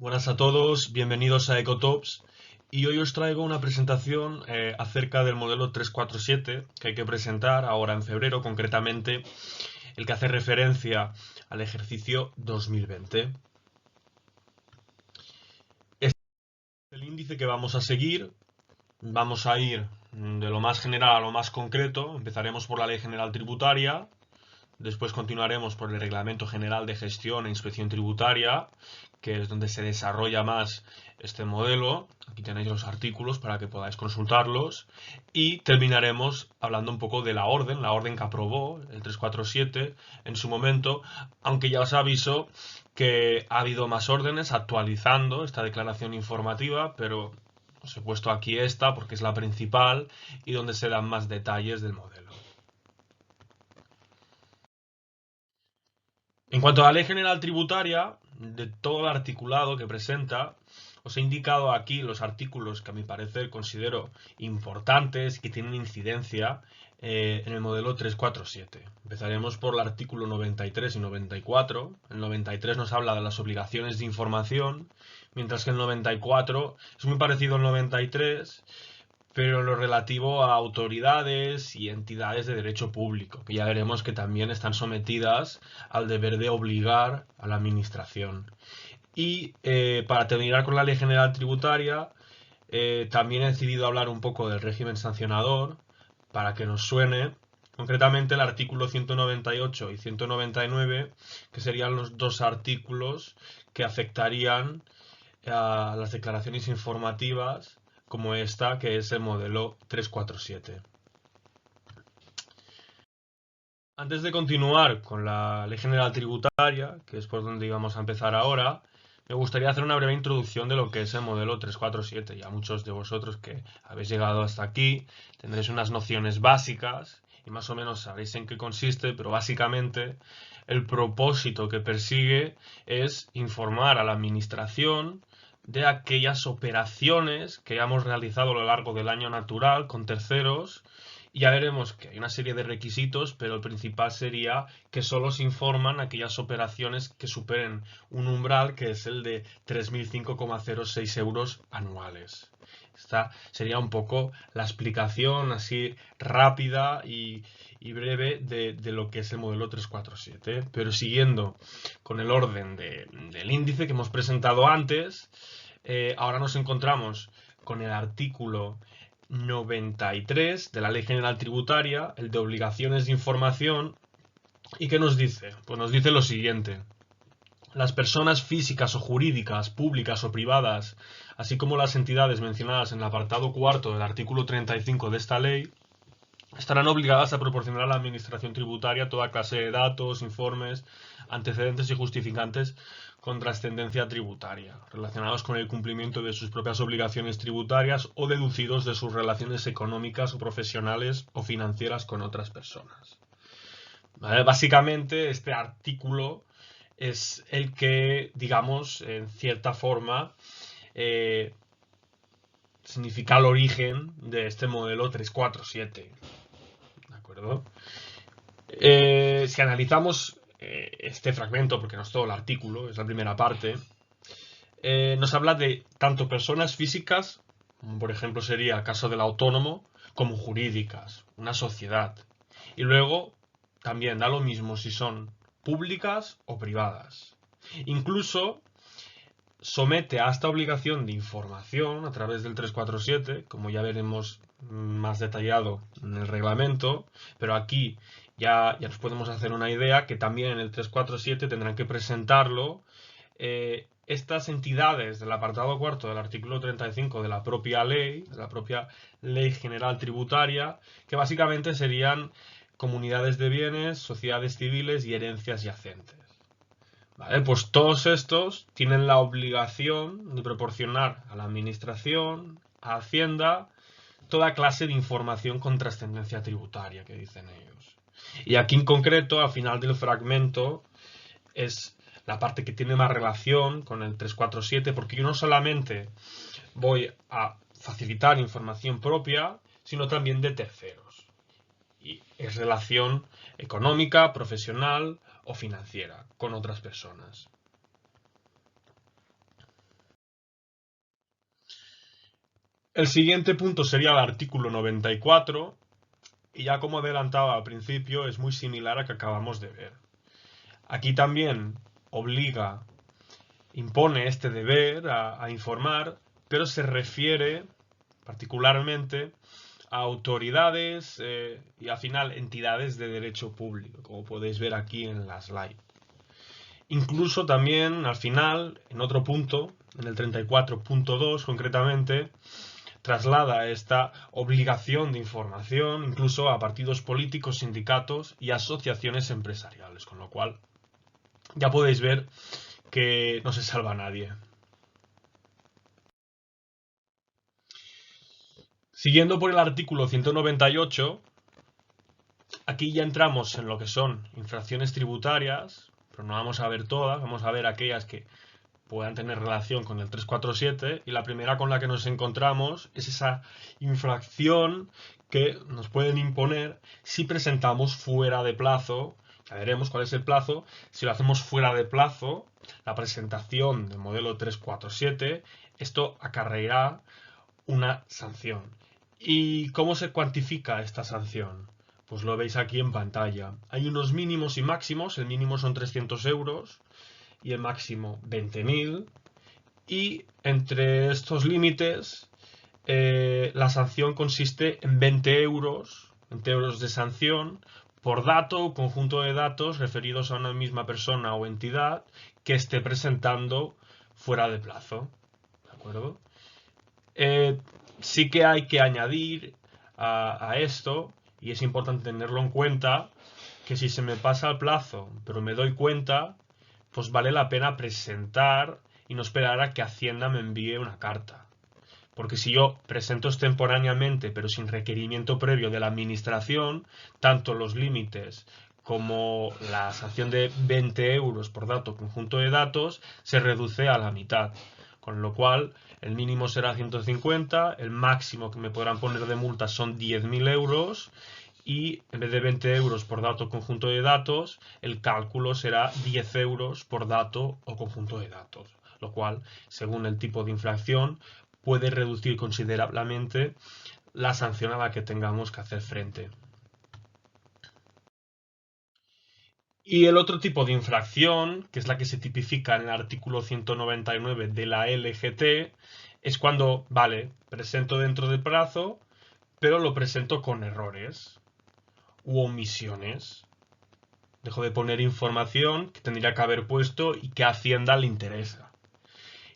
Buenas a todos, bienvenidos a Ecotops y hoy os traigo una presentación acerca del modelo 347 que hay que presentar ahora en febrero, concretamente el que hace referencia al ejercicio 2020. Este es el índice que vamos a seguir. Vamos a ir de lo más general a lo más concreto. Empezaremos por la Ley General Tributaria. Después continuaremos por el Reglamento General de Gestión e Inspección Tributaria, que es donde se desarrolla más este modelo. Aquí tenéis los artículos para que podáis consultarlos. Y terminaremos hablando un poco de la orden que aprobó el 347 en su momento, aunque ya os aviso que ha habido más órdenes actualizando esta declaración informativa, pero os he puesto aquí esta porque es la principal y donde se dan más detalles del modelo. En cuanto a la Ley General Tributaria, de todo el articulado que presenta, os he indicado aquí los artículos que a mi parecer considero importantes y que tienen incidencia en el modelo 347. Empezaremos por el artículo 93 y 94. El 93 nos habla de las obligaciones de información, mientras que el 94 es muy parecido al 93, pero en lo relativo a autoridades y entidades de derecho público, que ya veremos que también están sometidas al deber de obligar a la administración. Y para terminar con la Ley General Tributaria, también he decidido hablar un poco del régimen sancionador, para que nos suene, concretamente el artículo 198 y 199, que serían los dos artículos que afectarían a las declaraciones informativas como esta, que es el modelo 347. Antes de continuar con la Ley General Tributaria, que es por donde íbamos a empezar ahora, me gustaría hacer una breve introducción de lo que es el modelo 347. Ya muchos de vosotros que habéis llegado hasta aquí tendréis unas nociones básicas y más o menos sabréis en qué consiste, pero básicamente el propósito que persigue es informar a la administración de aquellas operaciones que hayamos realizado a lo largo del año natural con terceros. Y ya veremos que hay una serie de requisitos, pero el principal sería que solo se informan aquellas operaciones que superen un umbral que es el de 3.005,06 euros anuales. Esta sería un poco la explicación así rápida y breve de lo que es el modelo 347. Pero siguiendo con el orden del índice que hemos presentado antes, ahora nos encontramos con el artículo 93 de la Ley General Tributaria, el de obligaciones de información. ¿Y qué nos dice? Pues nos dice lo siguiente. Las personas físicas o jurídicas, públicas o privadas, así como las entidades mencionadas en el apartado cuarto del artículo 35 de esta ley, estarán obligadas a proporcionar a la Administración tributaria toda clase de datos, informes, antecedentes y justificantes con trascendencia tributaria, relacionados con el cumplimiento de sus propias obligaciones tributarias o deducidos de sus relaciones económicas o profesionales o financieras con otras personas. ¿Vale? Básicamente, este artículo es el que, digamos, en cierta forma, eh, significa el origen de este modelo 347. ¿De acuerdo? Si analizamos este fragmento, porque no es todo el artículo, es la primera parte, nos habla de tanto personas físicas, como por ejemplo sería el caso del autónomo, como jurídicas, una sociedad. Y luego también da lo mismo si son públicas o privadas. Incluso somete a esta obligación de información a través del 347, como ya veremos más detallado en el reglamento, pero aquí ya nos podemos hacer una idea que también en el 347 tendrán que presentarlo estas entidades del apartado cuarto del artículo 35 de la propia ley general tributaria, que básicamente serían comunidades de bienes, sociedades civiles y herencias yacentes. ¿Vale? Pues todos estos tienen la obligación de proporcionar a la Administración, a Hacienda, toda clase de información con trascendencia tributaria, que dicen ellos. Y aquí en concreto, al final del fragmento, es la parte que tiene más relación con el 347, porque yo no solamente voy a facilitar información propia, sino también de terceros. Y es relación económica, profesional o financiera con otras personas. El siguiente punto sería el artículo 94, y ya como adelantaba al principio, es muy similar a que acabamos de ver. Aquí también impone este deber a informar, pero se refiere particularmente a autoridades y al final entidades de derecho público, como podéis ver aquí en la slide. Incluso también al final, en otro punto, en el 34.2 concretamente, traslada esta obligación de información incluso a partidos políticos, sindicatos y asociaciones empresariales, con lo cual ya podéis ver que no se salva a nadie. Siguiendo por el artículo 198, aquí ya entramos en lo que son infracciones tributarias, pero no vamos a ver todas, vamos a ver aquellas que puedan tener relación con el 347, y la primera con la que nos encontramos es esa infracción que nos pueden imponer si presentamos fuera de plazo. Ya veremos cuál es el plazo. Si lo hacemos fuera de plazo, la presentación del modelo 347, esto acarreará una sanción. ¿Y cómo se cuantifica esta sanción? Pues lo veis aquí en pantalla. Hay unos mínimos y máximos. El mínimo son 300 euros y el máximo 20.000. Y entre estos límites, la sanción consiste en 20 euros de sanción por dato o conjunto de datos referidos a una misma persona o entidad que esté presentando fuera de plazo. ¿De acuerdo? Sí que hay que añadir a esto, y es importante tenerlo en cuenta, que si se me pasa el plazo, pero me doy cuenta, pues vale la pena presentar y no esperar a que Hacienda me envíe una carta. Porque si yo presento extemporáneamente, pero sin requerimiento previo de la administración, tanto los límites como la sanción de 20 euros por dato conjunto de datos se reduce a la mitad. Con lo cual, el mínimo será 150, el máximo que me podrán poner de multa son 10.000 euros, y en vez de 20 euros por dato conjunto de datos, el cálculo será 10 euros por dato o conjunto de datos. Lo cual, según el tipo de infracción, puede reducir considerablemente la sanción a la que tengamos que hacer frente. Y el otro tipo de infracción, que es la que se tipifica en el artículo 199 de la LGT, es cuando, vale, presento dentro del plazo, pero lo presento con errores u omisiones. Dejo de poner información que tendría que haber puesto y que a Hacienda le interesa.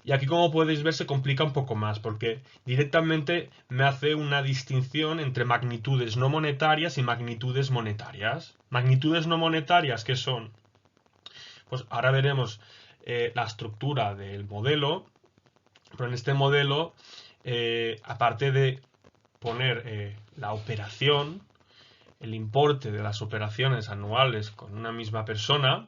Y aquí, como podéis ver, se complica un poco más, porque directamente me hace una distinción entre magnitudes no monetarias y magnitudes monetarias. Magnitudes no monetarias, ¿qué son? Pues ahora veremos la estructura del modelo, pero en este modelo, aparte de poner la operación, el importe de las operaciones anuales con una misma persona,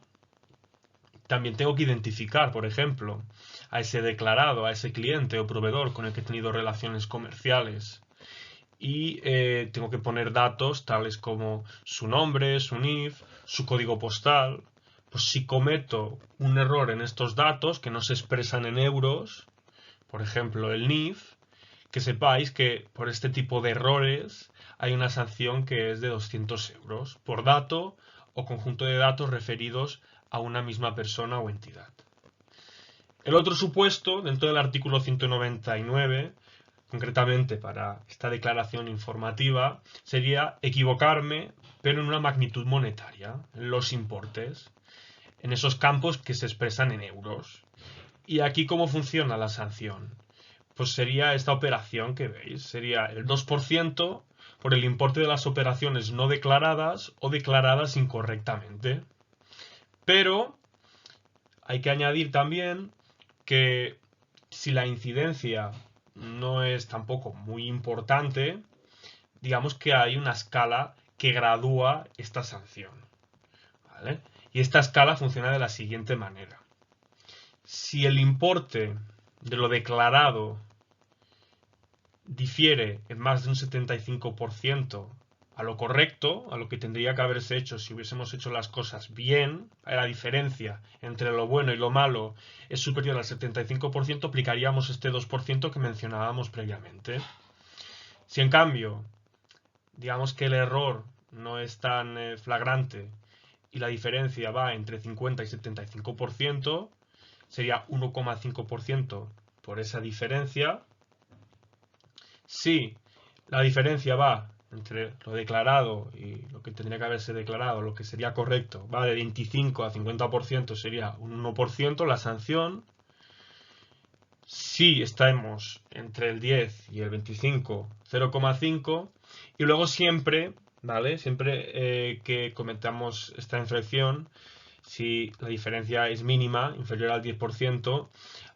también tengo que identificar, por ejemplo, a ese declarado, a ese cliente o proveedor con el que he tenido relaciones comerciales. Y tengo que poner datos tales como su nombre, su NIF, su código postal. Pues si cometo un error en estos datos que no se expresan en euros, por ejemplo el NIF, que sepáis que por este tipo de errores hay una sanción que es de 200 euros por dato o conjunto de datos referidos a una misma persona o entidad. El otro supuesto, dentro del artículo 199, concretamente para esta declaración informativa, sería equivocarme, pero en una magnitud monetaria, en los importes, en esos campos que se expresan en euros. ¿Y aquí cómo funciona la sanción? Pues sería esta operación que veis, sería el 2% por el importe de las operaciones no declaradas o declaradas incorrectamente. Pero hay que añadir también que si la incidencia no es tampoco muy importante, digamos que hay una escala que gradúa esta sanción, ¿vale? Y esta escala funciona de la siguiente manera. Si el importe de lo declarado difiere en más de un 75% a lo correcto, a lo que tendría que haberse hecho si hubiésemos hecho las cosas bien, la diferencia entre lo bueno y lo malo es superior al 75%, aplicaríamos este 2% que mencionábamos previamente. Si en cambio, digamos que el error no es tan flagrante y la diferencia va entre 50 y 75%, sería 1,5% por esa diferencia. Si la diferencia va entre lo declarado y lo que tendría que haberse declarado, lo que sería correcto, va de 25 a 50%, sería un 1% la sanción. Si estamos entre el 10 y el 25, 0,5. Y luego siempre, ¿vale? Siempre que cometamos esta infracción, si la diferencia es mínima, inferior al 10%,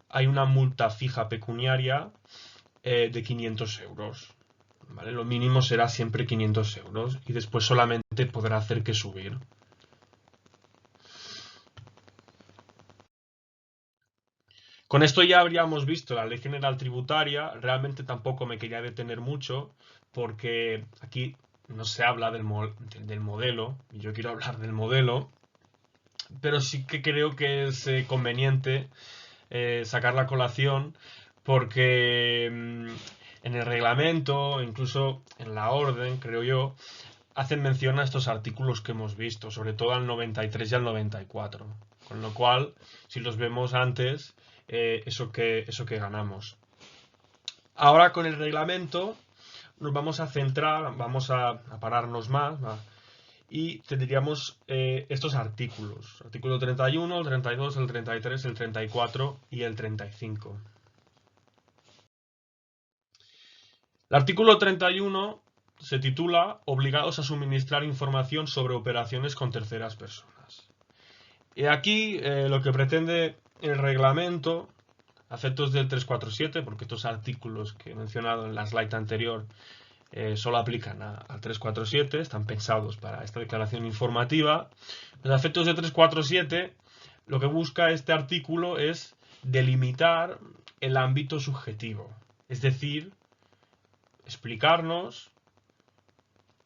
hay una multa fija pecuniaria de 500 euros. ¿Vale? Lo mínimo será siempre 500 euros y después solamente podrá hacer que subir. Con esto ya habríamos visto la Ley General Tributaria. Realmente tampoco me quería detener mucho porque aquí no se habla del modelo y yo quiero hablar del modelo, pero sí que creo que es conveniente sacar la colación porque en el reglamento, incluso en la orden, creo yo, hacen mención a estos artículos que hemos visto, sobre todo al 93 y al 94. Con lo cual, si los vemos antes, eso que ganamos. Ahora con el reglamento nos vamos a centrar, vamos a pararnos más, y tendríamos estos artículos. Artículo 31, el 32, el 33, el 34 y el 35. El artículo 31 se titula Obligados a suministrar información sobre operaciones con terceras personas. Y aquí lo que pretende el reglamento, a efectos del 347, porque estos artículos que he mencionado en la slide anterior solo aplican al 347, están pensados para esta declaración informativa. Los efectos del 347, lo que busca este artículo es delimitar el ámbito subjetivo, es decir, explicarnos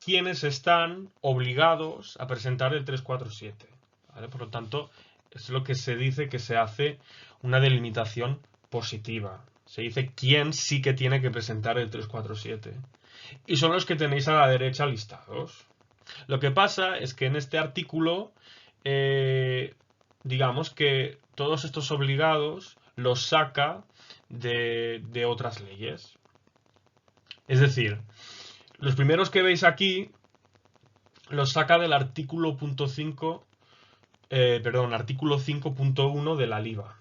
quiénes están obligados a presentar el 347. ¿Vale? Por lo tanto, es lo que se dice que se hace una delimitación positiva. Se dice quién sí que tiene que presentar el 347. Y son los que tenéis a la derecha listados. Lo que pasa es que en este artículo, digamos que todos estos obligados los saca de otras leyes. Es decir, los primeros que veis aquí los saca del artículo artículo 5.1 de la LIVA.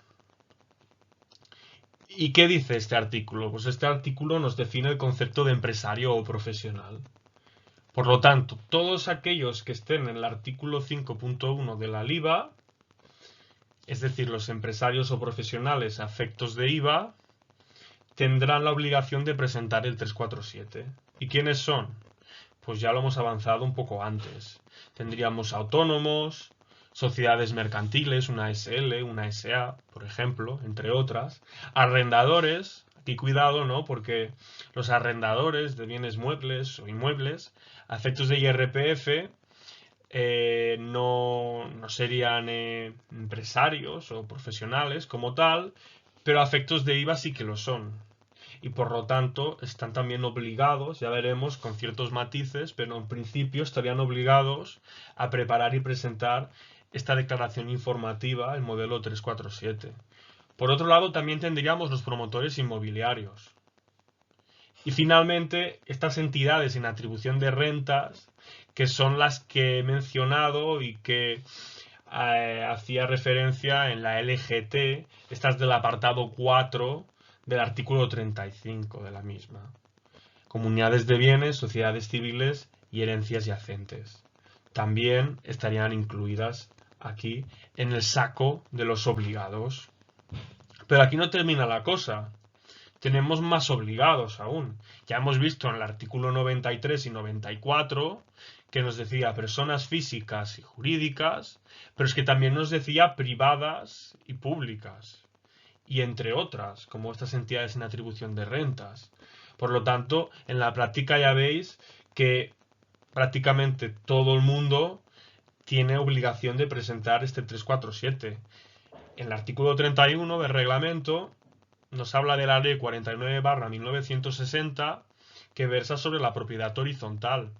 ¿Y qué dice este artículo? Pues este artículo nos define el concepto de empresario o profesional. Por lo tanto, todos aquellos que estén en el artículo 5.1 de la LIVA, es decir, los empresarios o profesionales a efectos de IVA, tendrán la obligación de presentar el 347. ¿Y quiénes son? Pues ya lo hemos avanzado un poco antes. Tendríamos autónomos, sociedades mercantiles, una SL, una SA, por ejemplo, entre otras. Arrendadores, aquí cuidado, ¿no? Porque los arrendadores de bienes muebles o inmuebles, a efectos de IRPF, no serían empresarios o profesionales como tal, pero a efectos de IVA sí que lo son. Y por lo tanto están también obligados, ya veremos, con ciertos matices, pero en principio estarían obligados a preparar y presentar esta declaración informativa, el modelo 347. Por otro lado, también tendríamos los promotores inmobiliarios. Y finalmente, estas entidades en atribución de rentas, que son las que he mencionado y que hacía referencia en la LGT, estas del apartado 4 del artículo 35 de la misma. Comunidades de bienes, sociedades civiles y herencias yacentes. También estarían incluidas aquí en el saco de los obligados. Pero aquí no termina la cosa. Tenemos más obligados aún. Ya hemos visto en el artículo 93 y 94 que nos decía personas físicas y jurídicas, pero es que también nos decía privadas y públicas, y entre otras, como estas entidades en atribución de rentas. Por lo tanto, en la práctica ya veis que prácticamente todo el mundo tiene obligación de presentar este 347. En el artículo 31 del reglamento nos habla de la ley 49/1960 que versa sobre la propiedad horizontal.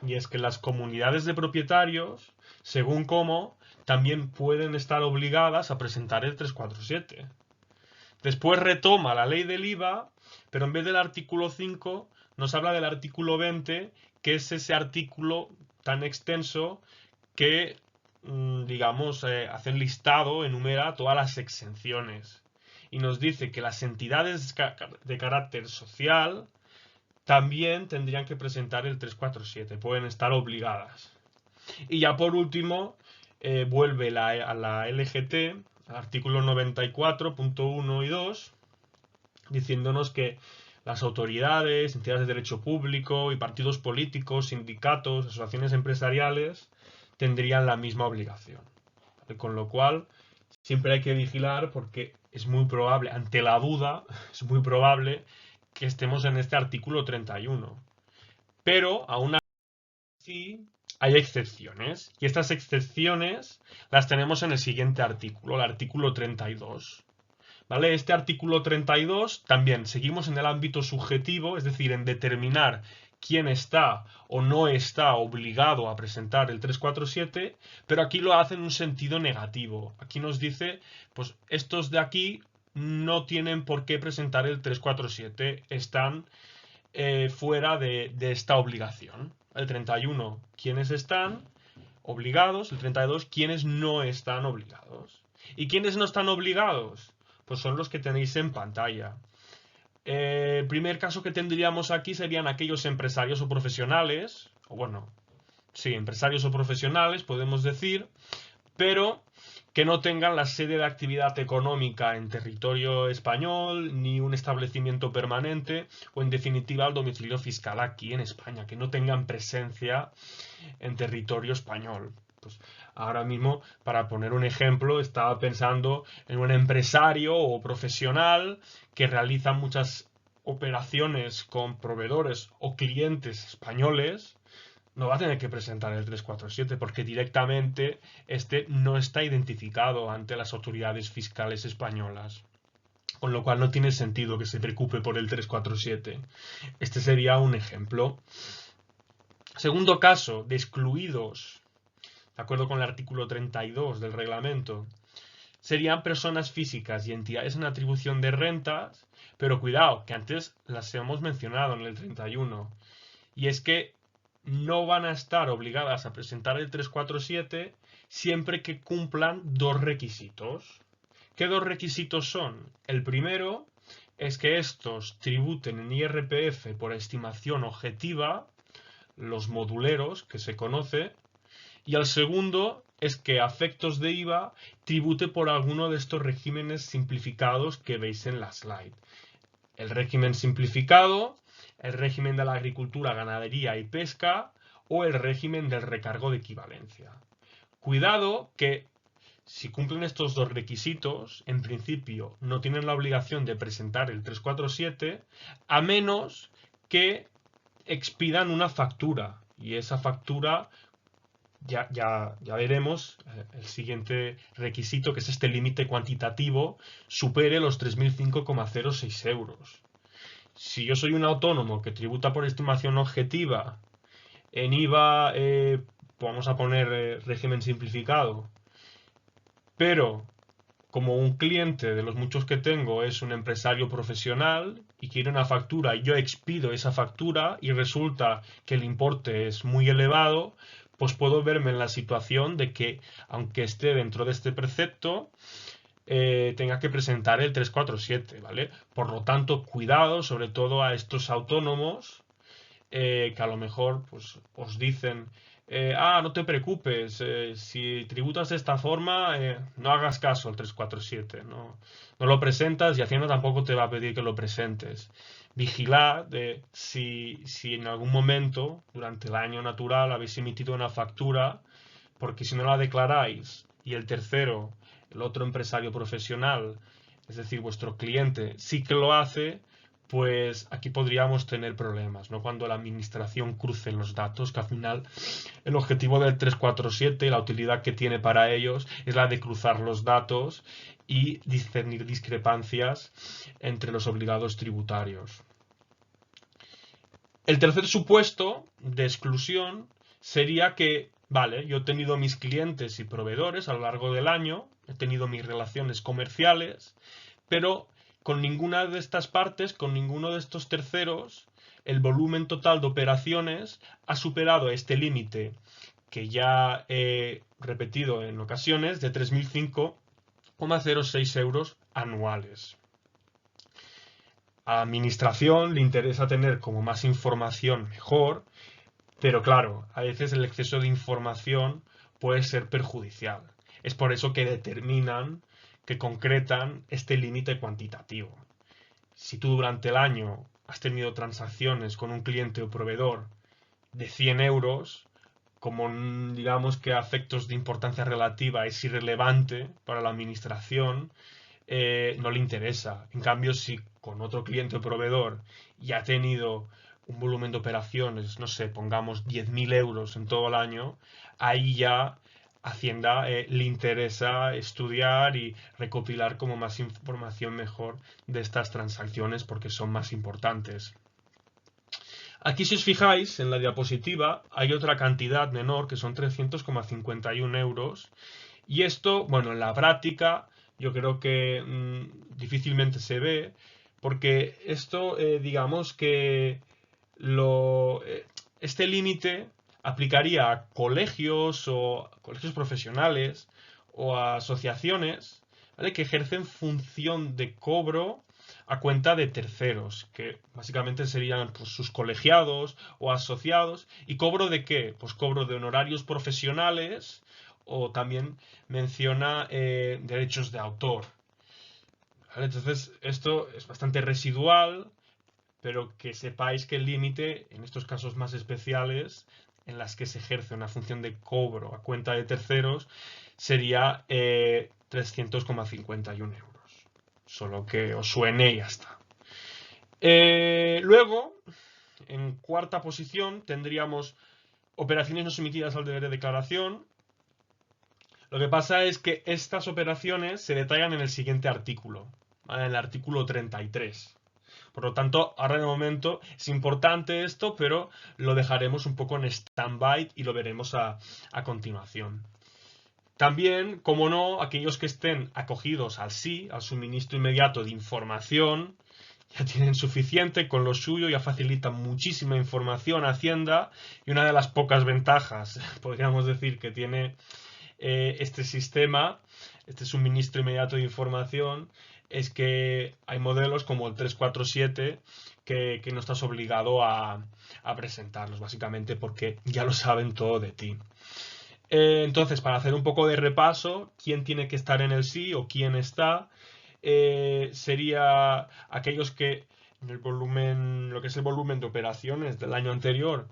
Y es que las comunidades de propietarios, según cómo, también pueden estar obligadas a presentar el 347. Después retoma la ley del IVA, pero en vez del artículo 5 nos habla del artículo 20, que es ese artículo tan extenso que, digamos, hace el listado, enumera todas las exenciones. Y nos dice que las entidades de carácter social también tendrían que presentar el 347, pueden estar obligadas. Y ya por último, vuelve a la LGT, al artículo 94.1 y 2, diciéndonos que las autoridades, entidades de derecho público y partidos políticos, sindicatos, asociaciones empresariales tendrían la misma obligación. Con lo cual, siempre hay que vigilar porque es muy probable, ante la duda, es muy probable que estemos en este artículo 31. Pero aún así hay excepciones. Y estas excepciones las tenemos en el siguiente artículo, el artículo 32. ¿Vale? Este artículo 32 también seguimos en el ámbito subjetivo, es decir, en determinar quién está o no está obligado a presentar el 347, pero aquí lo hace en un sentido negativo. Aquí nos dice, pues estos de aquí no tienen por qué presentar el 347, están fuera de esta obligación. El 31, ¿quiénes están obligados? El 32, ¿quiénes no están obligados? ¿Y quiénes no están obligados? Pues son los que tenéis en pantalla. El primer caso que tendríamos aquí serían aquellos empresarios o profesionales, o bueno, sí, empresarios o profesionales, podemos decir, pero que no tengan la sede de actividad económica en territorio español, ni un establecimiento permanente, o en definitiva el domicilio fiscal aquí en España, que no tengan presencia en territorio español. Pues ahora mismo, para poner un ejemplo, estaba pensando en un empresario o profesional que realiza muchas operaciones con proveedores o clientes españoles. No va a tener que presentar el 347 porque directamente este no está identificado ante las autoridades fiscales españolas. Con lo cual no tiene sentido que se preocupe por el 347. Este sería un ejemplo. Segundo caso, de excluidos, de acuerdo con el artículo 32 del reglamento, serían personas físicas y entidades en atribución de rentas, pero cuidado, que antes las hemos mencionado en el 31, y es que no van a estar obligadas a presentar el 347 siempre que cumplan dos requisitos. ¿Qué dos requisitos son? El primero es que estos tributen en IRPF por estimación objetiva, los moduleros que se conoce, y el segundo es que a efectos de IVA tribute por alguno de estos regímenes simplificados que veis en la slide. El régimen simplificado, el régimen de la agricultura, ganadería y pesca o el régimen del recargo de equivalencia. Cuidado que si cumplen estos dos requisitos, en principio no tienen la obligación de presentar el 347 a menos que expidan una factura y esa factura ya veremos el siguiente requisito, que es este límite cuantitativo, supere los 3.005,06 euros. Si yo soy un autónomo que tributa por estimación objetiva en IVA, vamos a poner régimen simplificado, pero como un cliente de los muchos que tengo es un empresario profesional y quiere una factura y yo expido esa factura y resulta que el importe es muy elevado, pues puedo verme en la situación de que, aunque esté dentro de este precepto, tenga que presentar el 347, ¿vale? Por lo tanto, cuidado, sobre todo a estos autónomos que a lo mejor pues, os dicen, no te preocupes, si tributas de esta forma, no hagas caso al 347, no lo presentas y Hacienda tampoco te va a pedir que lo presentes. Vigilad si en algún momento, durante el año natural, habéis emitido una factura, porque si no la declaráis y el tercero, el otro empresario profesional, es decir, vuestro cliente, sí que lo hace, pues aquí podríamos tener problemas, ¿no? Cuando la administración cruce los datos, que al final el objetivo del 347 y la utilidad que tiene para ellos es la de cruzar los datos y discernir discrepancias entre los obligados tributarios. El tercer supuesto de exclusión sería que, vale, yo he tenido mis clientes y proveedores a lo largo del año, he tenido mis relaciones comerciales, pero con ninguna de estas partes, con ninguno de estos terceros, el volumen total de operaciones ha superado este límite que ya he repetido en ocasiones de 3.005,06 euros anuales. A la administración le interesa tener como más información mejor, pero claro, a veces el exceso de información puede ser perjudicial. Es por eso que determinan, que concretan este límite cuantitativo. Si tú durante el año has tenido transacciones con un cliente o proveedor de 100 euros, como digamos que a efectos de importancia relativa es irrelevante para la administración, no le interesa. En cambio, si con otro cliente o proveedor ya ha tenido un volumen de operaciones, no sé, pongamos 10.000 euros en todo el año, ahí ya Hacienda le interesa estudiar y recopilar como más información mejor de estas transacciones porque son más importantes. Aquí, si os fijáis, en la diapositiva hay otra cantidad menor que son 300,51 euros. Y esto, bueno, en la práctica yo creo que difícilmente se ve, porque esto, digamos que este límite aplicaría a colegios o colegios profesionales o a asociaciones, ¿vale?, que ejercen función de cobro a cuenta de terceros, que básicamente serían pues, sus colegiados o asociados. ¿Y cobro de qué? Pues cobro de honorarios profesionales o también menciona derechos de autor. ¿Vale? Entonces, esto es bastante residual, pero que sepáis que el límite, en estos casos más especiales, en las que se ejerce una función de cobro a cuenta de terceros, sería 300,51 euros. Solo que os suene y ya está. Luego, en cuarta posición, tendríamos operaciones no sometidas al deber de declaración. Lo que pasa es que estas operaciones se detallan en el siguiente artículo, ¿vale?, en el artículo 33. Por lo tanto, ahora de momento es importante esto, pero lo dejaremos un poco en stand-by y lo veremos a continuación. También, como no, aquellos que estén acogidos al SI, al suministro inmediato de información, ya tienen suficiente con lo suyo, ya facilitan muchísima información a Hacienda, y una de las pocas ventajas, podríamos decir, que tiene este sistema, este suministro inmediato de información, es que hay modelos como el 347 que no estás obligado a presentarlos, básicamente porque ya lo saben todo de ti. Entonces, para hacer un poco de repaso, quién tiene que estar en el sí o quién está, sería aquellos que en el volumen, lo que es el volumen de operaciones del año anterior,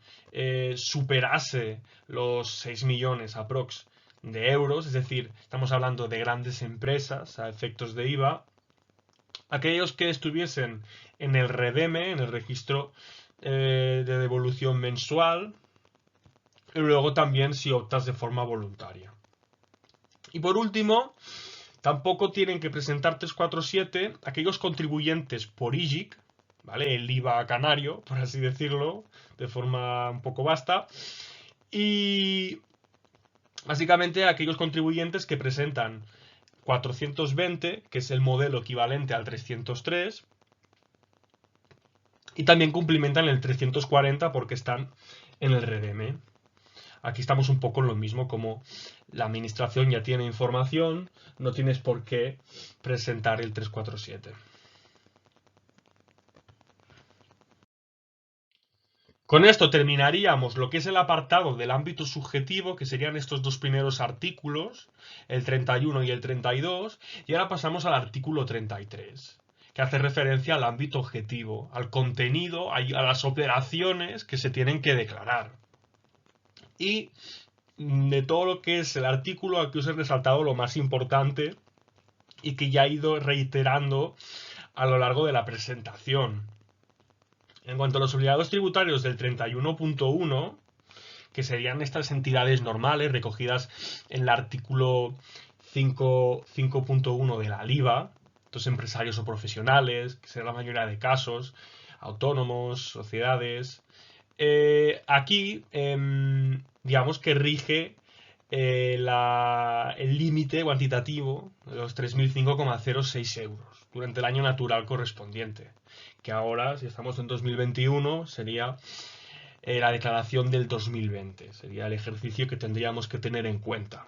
superase los 6 millones aprox de euros, es decir, estamos hablando de grandes empresas a efectos de IVA. Aquellos que estuviesen en el REDEME, en el registro de devolución mensual, y luego también si optas de forma voluntaria. Y por último, tampoco tienen que presentar 347 aquellos contribuyentes por IGIC, ¿vale?, el IVA canario, por así decirlo, de forma un poco vasta, y básicamente aquellos contribuyentes que presentan 420, que es el modelo equivalente al 303, y también cumplimentan el 340 porque están en el REDEME. Aquí estamos un poco en lo mismo, como la administración ya tiene información, no tienes por qué presentar el 347. Con esto terminaríamos lo que es el apartado del ámbito subjetivo, que serían estos dos primeros artículos, el 31 y el 32, y ahora pasamos al artículo 33, que hace referencia al ámbito objetivo, al contenido, a las operaciones que se tienen que declarar. Y de todo lo que es el artículo, aquí os he resaltado lo más importante y que ya he ido reiterando a lo largo de la presentación. En cuanto a los obligados tributarios del 31.1, que serían estas entidades normales recogidas en el artículo 5.1 de la LIVA, estos empresarios o profesionales, que será la mayoría de casos, autónomos, sociedades. Aquí, digamos que rige el límite cuantitativo de los 3.005,06 euros durante el año natural correspondiente, que ahora, si estamos en 2021, sería la declaración del 2020. Sería el ejercicio que tendríamos que tener en cuenta.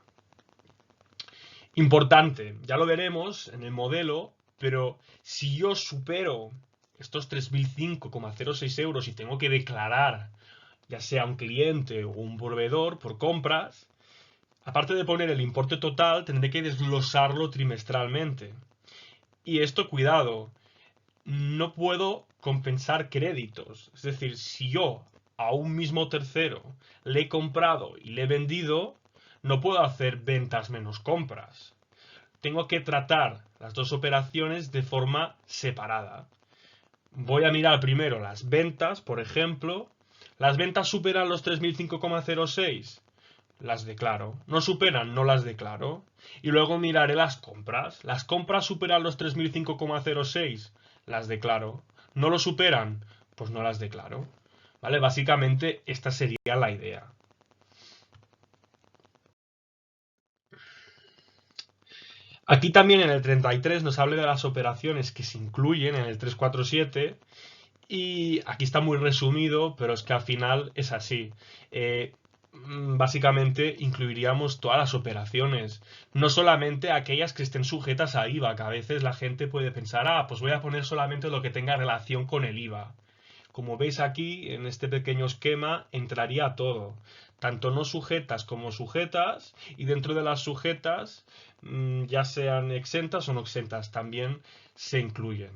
Importante, ya lo veremos en el modelo, pero si yo supero estos 3.005,06 euros y tengo que declarar, ya sea un cliente o un proveedor por compras, aparte de poner el importe total, tendré que desglosarlo trimestralmente. Y esto, cuidado, no puedo compensar créditos. Es decir, si yo a un mismo tercero le he comprado y le he vendido, no puedo hacer ventas menos compras. Tengo que tratar las dos operaciones de forma separada. Voy a mirar primero las ventas, por ejemplo. ¿Las ventas superan los 3.005,06? Las declaro. ¿No superan? No las declaro. Y luego miraré las compras. ¿Las compras superan los 3.005,06? Las declaro. ¿No lo superan? Pues no las declaro. ¿Vale? Básicamente esta sería la idea. Aquí también en el 33 nos habla de las operaciones que se incluyen en el 347 y aquí está muy resumido, pero es que al final es así. Básicamente incluiríamos todas las operaciones, no solamente aquellas que estén sujetas a IVA, que a veces la gente puede pensar, pues voy a poner solamente lo que tenga relación con el IVA. Como veis aquí, en este pequeño esquema, entraría todo, tanto no sujetas como sujetas, y dentro de las sujetas, ya sean exentas o no exentas, también se incluyen.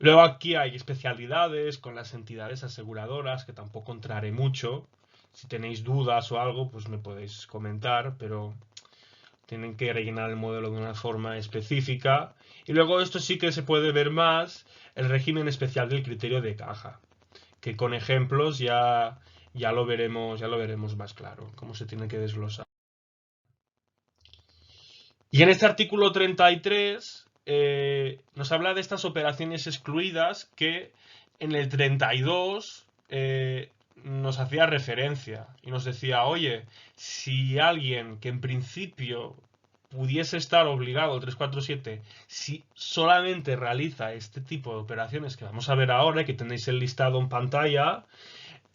Luego aquí hay especialidades con las entidades aseguradoras, que tampoco entraré mucho. Si tenéis dudas o algo, pues me podéis comentar, pero tienen que rellenar el modelo de una forma específica. Y luego esto sí que se puede ver más, el régimen especial del criterio de caja, que con ejemplos ya lo veremos más claro, cómo se tiene que desglosar. Y en este artículo 33 nos habla de estas operaciones excluidas que en el 32 nos hacía referencia y nos decía, oye, si alguien que en principio pudiese estar obligado al 347, si solamente realiza este tipo de operaciones que vamos a ver ahora y que tenéis el listado en pantalla,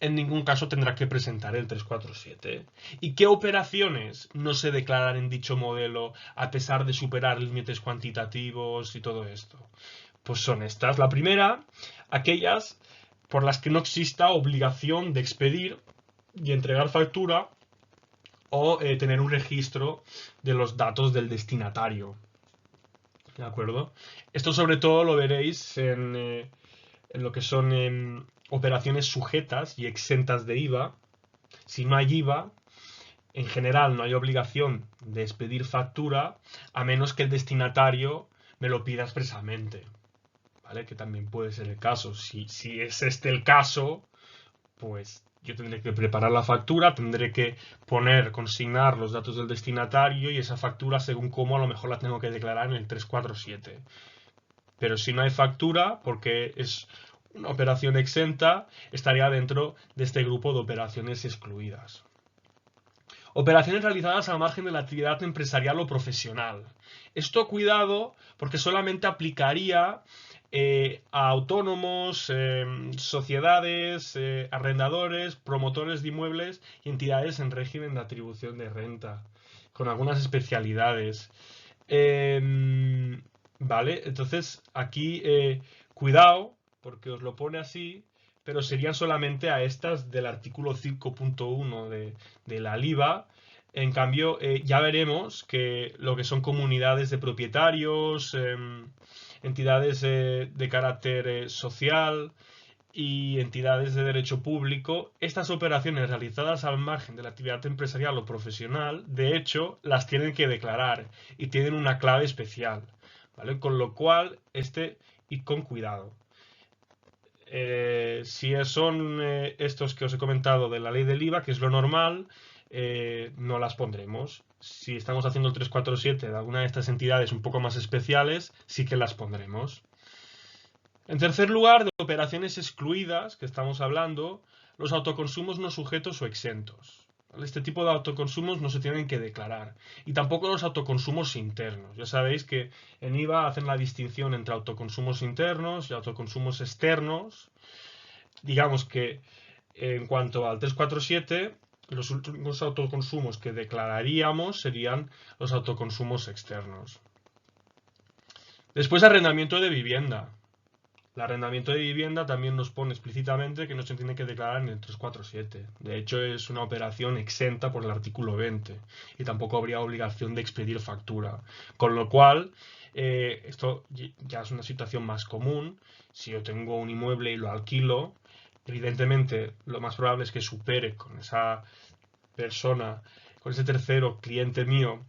en ningún caso tendrá que presentar el 347. ¿Y qué operaciones no se declaran en dicho modelo a pesar de superar límites cuantitativos y todo esto? Pues son estas. La primera, aquellas por las que no exista obligación de expedir y entregar factura o tener un registro de los datos del destinatario. ¿De acuerdo? Esto sobre todo lo veréis en lo que son operaciones sujetas y exentas de IVA. Si no hay IVA, en general no hay obligación de expedir factura a menos que el destinatario me lo pida expresamente, ¿vale? Que también puede ser el caso. Si es este el caso, pues yo tendré que preparar la factura, tendré que consignar los datos del destinatario y esa factura según cómo a lo mejor la tengo que declarar en el 347. Pero si no hay factura, porque es una operación exenta, estaría dentro de este grupo de operaciones excluidas. Operaciones realizadas al margen de la actividad empresarial o profesional. Esto, cuidado, porque solamente aplicaría a autónomos, sociedades, arrendadores, promotores de inmuebles y entidades en régimen de atribución de renta, con algunas especialidades. Vale, entonces aquí cuidado, porque os lo pone así, pero serían solamente a estas del artículo 5.1 de la LIVA. En cambio, ya veremos que lo que son comunidades de propietarios, entidades de carácter social y entidades de derecho público, estas operaciones realizadas al margen de la actividad empresarial o profesional, de hecho, las tienen que declarar y tienen una clave especial, ¿vale? Con lo cual, y con cuidado. Si son estos que os he comentado de la ley del IVA, que es lo normal, no las pondremos. Si estamos haciendo el 347 de alguna de estas entidades un poco más especiales, sí que las pondremos. En tercer lugar, de operaciones excluidas, que estamos hablando, los autoconsumos no sujetos o exentos. Este tipo de autoconsumos no se tienen que declarar. Y tampoco los autoconsumos internos. Ya sabéis que en IVA hacen la distinción entre autoconsumos internos y autoconsumos externos. Digamos que en cuanto al 347, los últimos autoconsumos que declararíamos serían los autoconsumos externos. Después, arrendamiento de vivienda. El arrendamiento de vivienda también nos pone explícitamente que no se tiene que declarar en el 347. De hecho, es una operación exenta por el artículo 20 y tampoco habría obligación de expedir factura. Con lo cual, esto ya es una situación más común. Si yo tengo un inmueble y lo alquilo, evidentemente lo más probable es que supere con esa persona, con ese tercero cliente mío,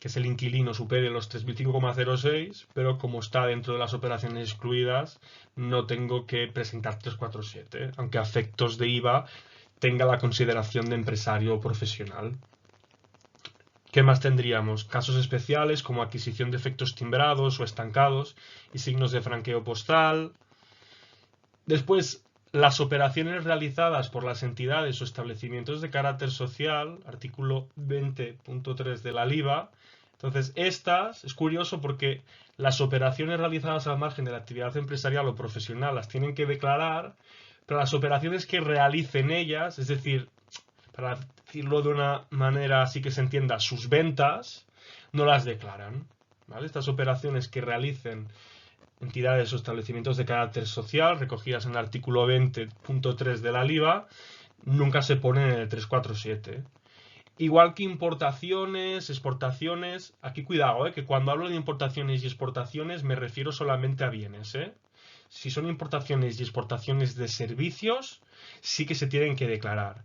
que es el inquilino, supere los 3.005,06, pero como está dentro de las operaciones excluidas, no tengo que presentar 347, aunque a efectos de IVA tenga la consideración de empresario o profesional. ¿Qué más tendríamos? Casos especiales como adquisición de efectos timbrados o estancados y signos de franqueo postal. Después, las operaciones realizadas por las entidades o establecimientos de carácter social, artículo 20.3 de la LIVA. Entonces, estas, es curioso porque las operaciones realizadas al margen de la actividad empresarial o profesional las tienen que declarar, pero las operaciones que realicen ellas, es decir, para decirlo de una manera así que se entienda, sus ventas, no las declaran. ¿Vale? Estas operaciones que realicen entidades o establecimientos de carácter social recogidas en el artículo 20.3 de la LIVA nunca se ponen en el 347. Igual que importaciones, exportaciones, aquí cuidado, que cuando hablo de importaciones y exportaciones me refiero solamente a bienes. Si son importaciones y exportaciones de servicios, sí que se tienen que declarar.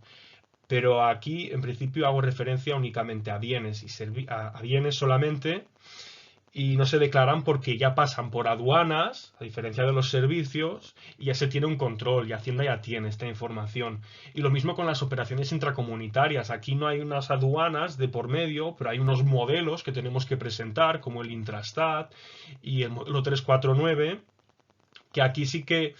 Pero aquí, en principio, hago referencia únicamente a bienes y a bienes solamente, y no se declaran porque ya pasan por aduanas, a diferencia de los servicios, y ya se tiene un control, y Hacienda ya tiene esta información. Y lo mismo con las operaciones intracomunitarias. Aquí no hay unas aduanas de por medio, pero hay unos modelos que tenemos que presentar, como el Intrastat y el modelo 349, que aquí sí que,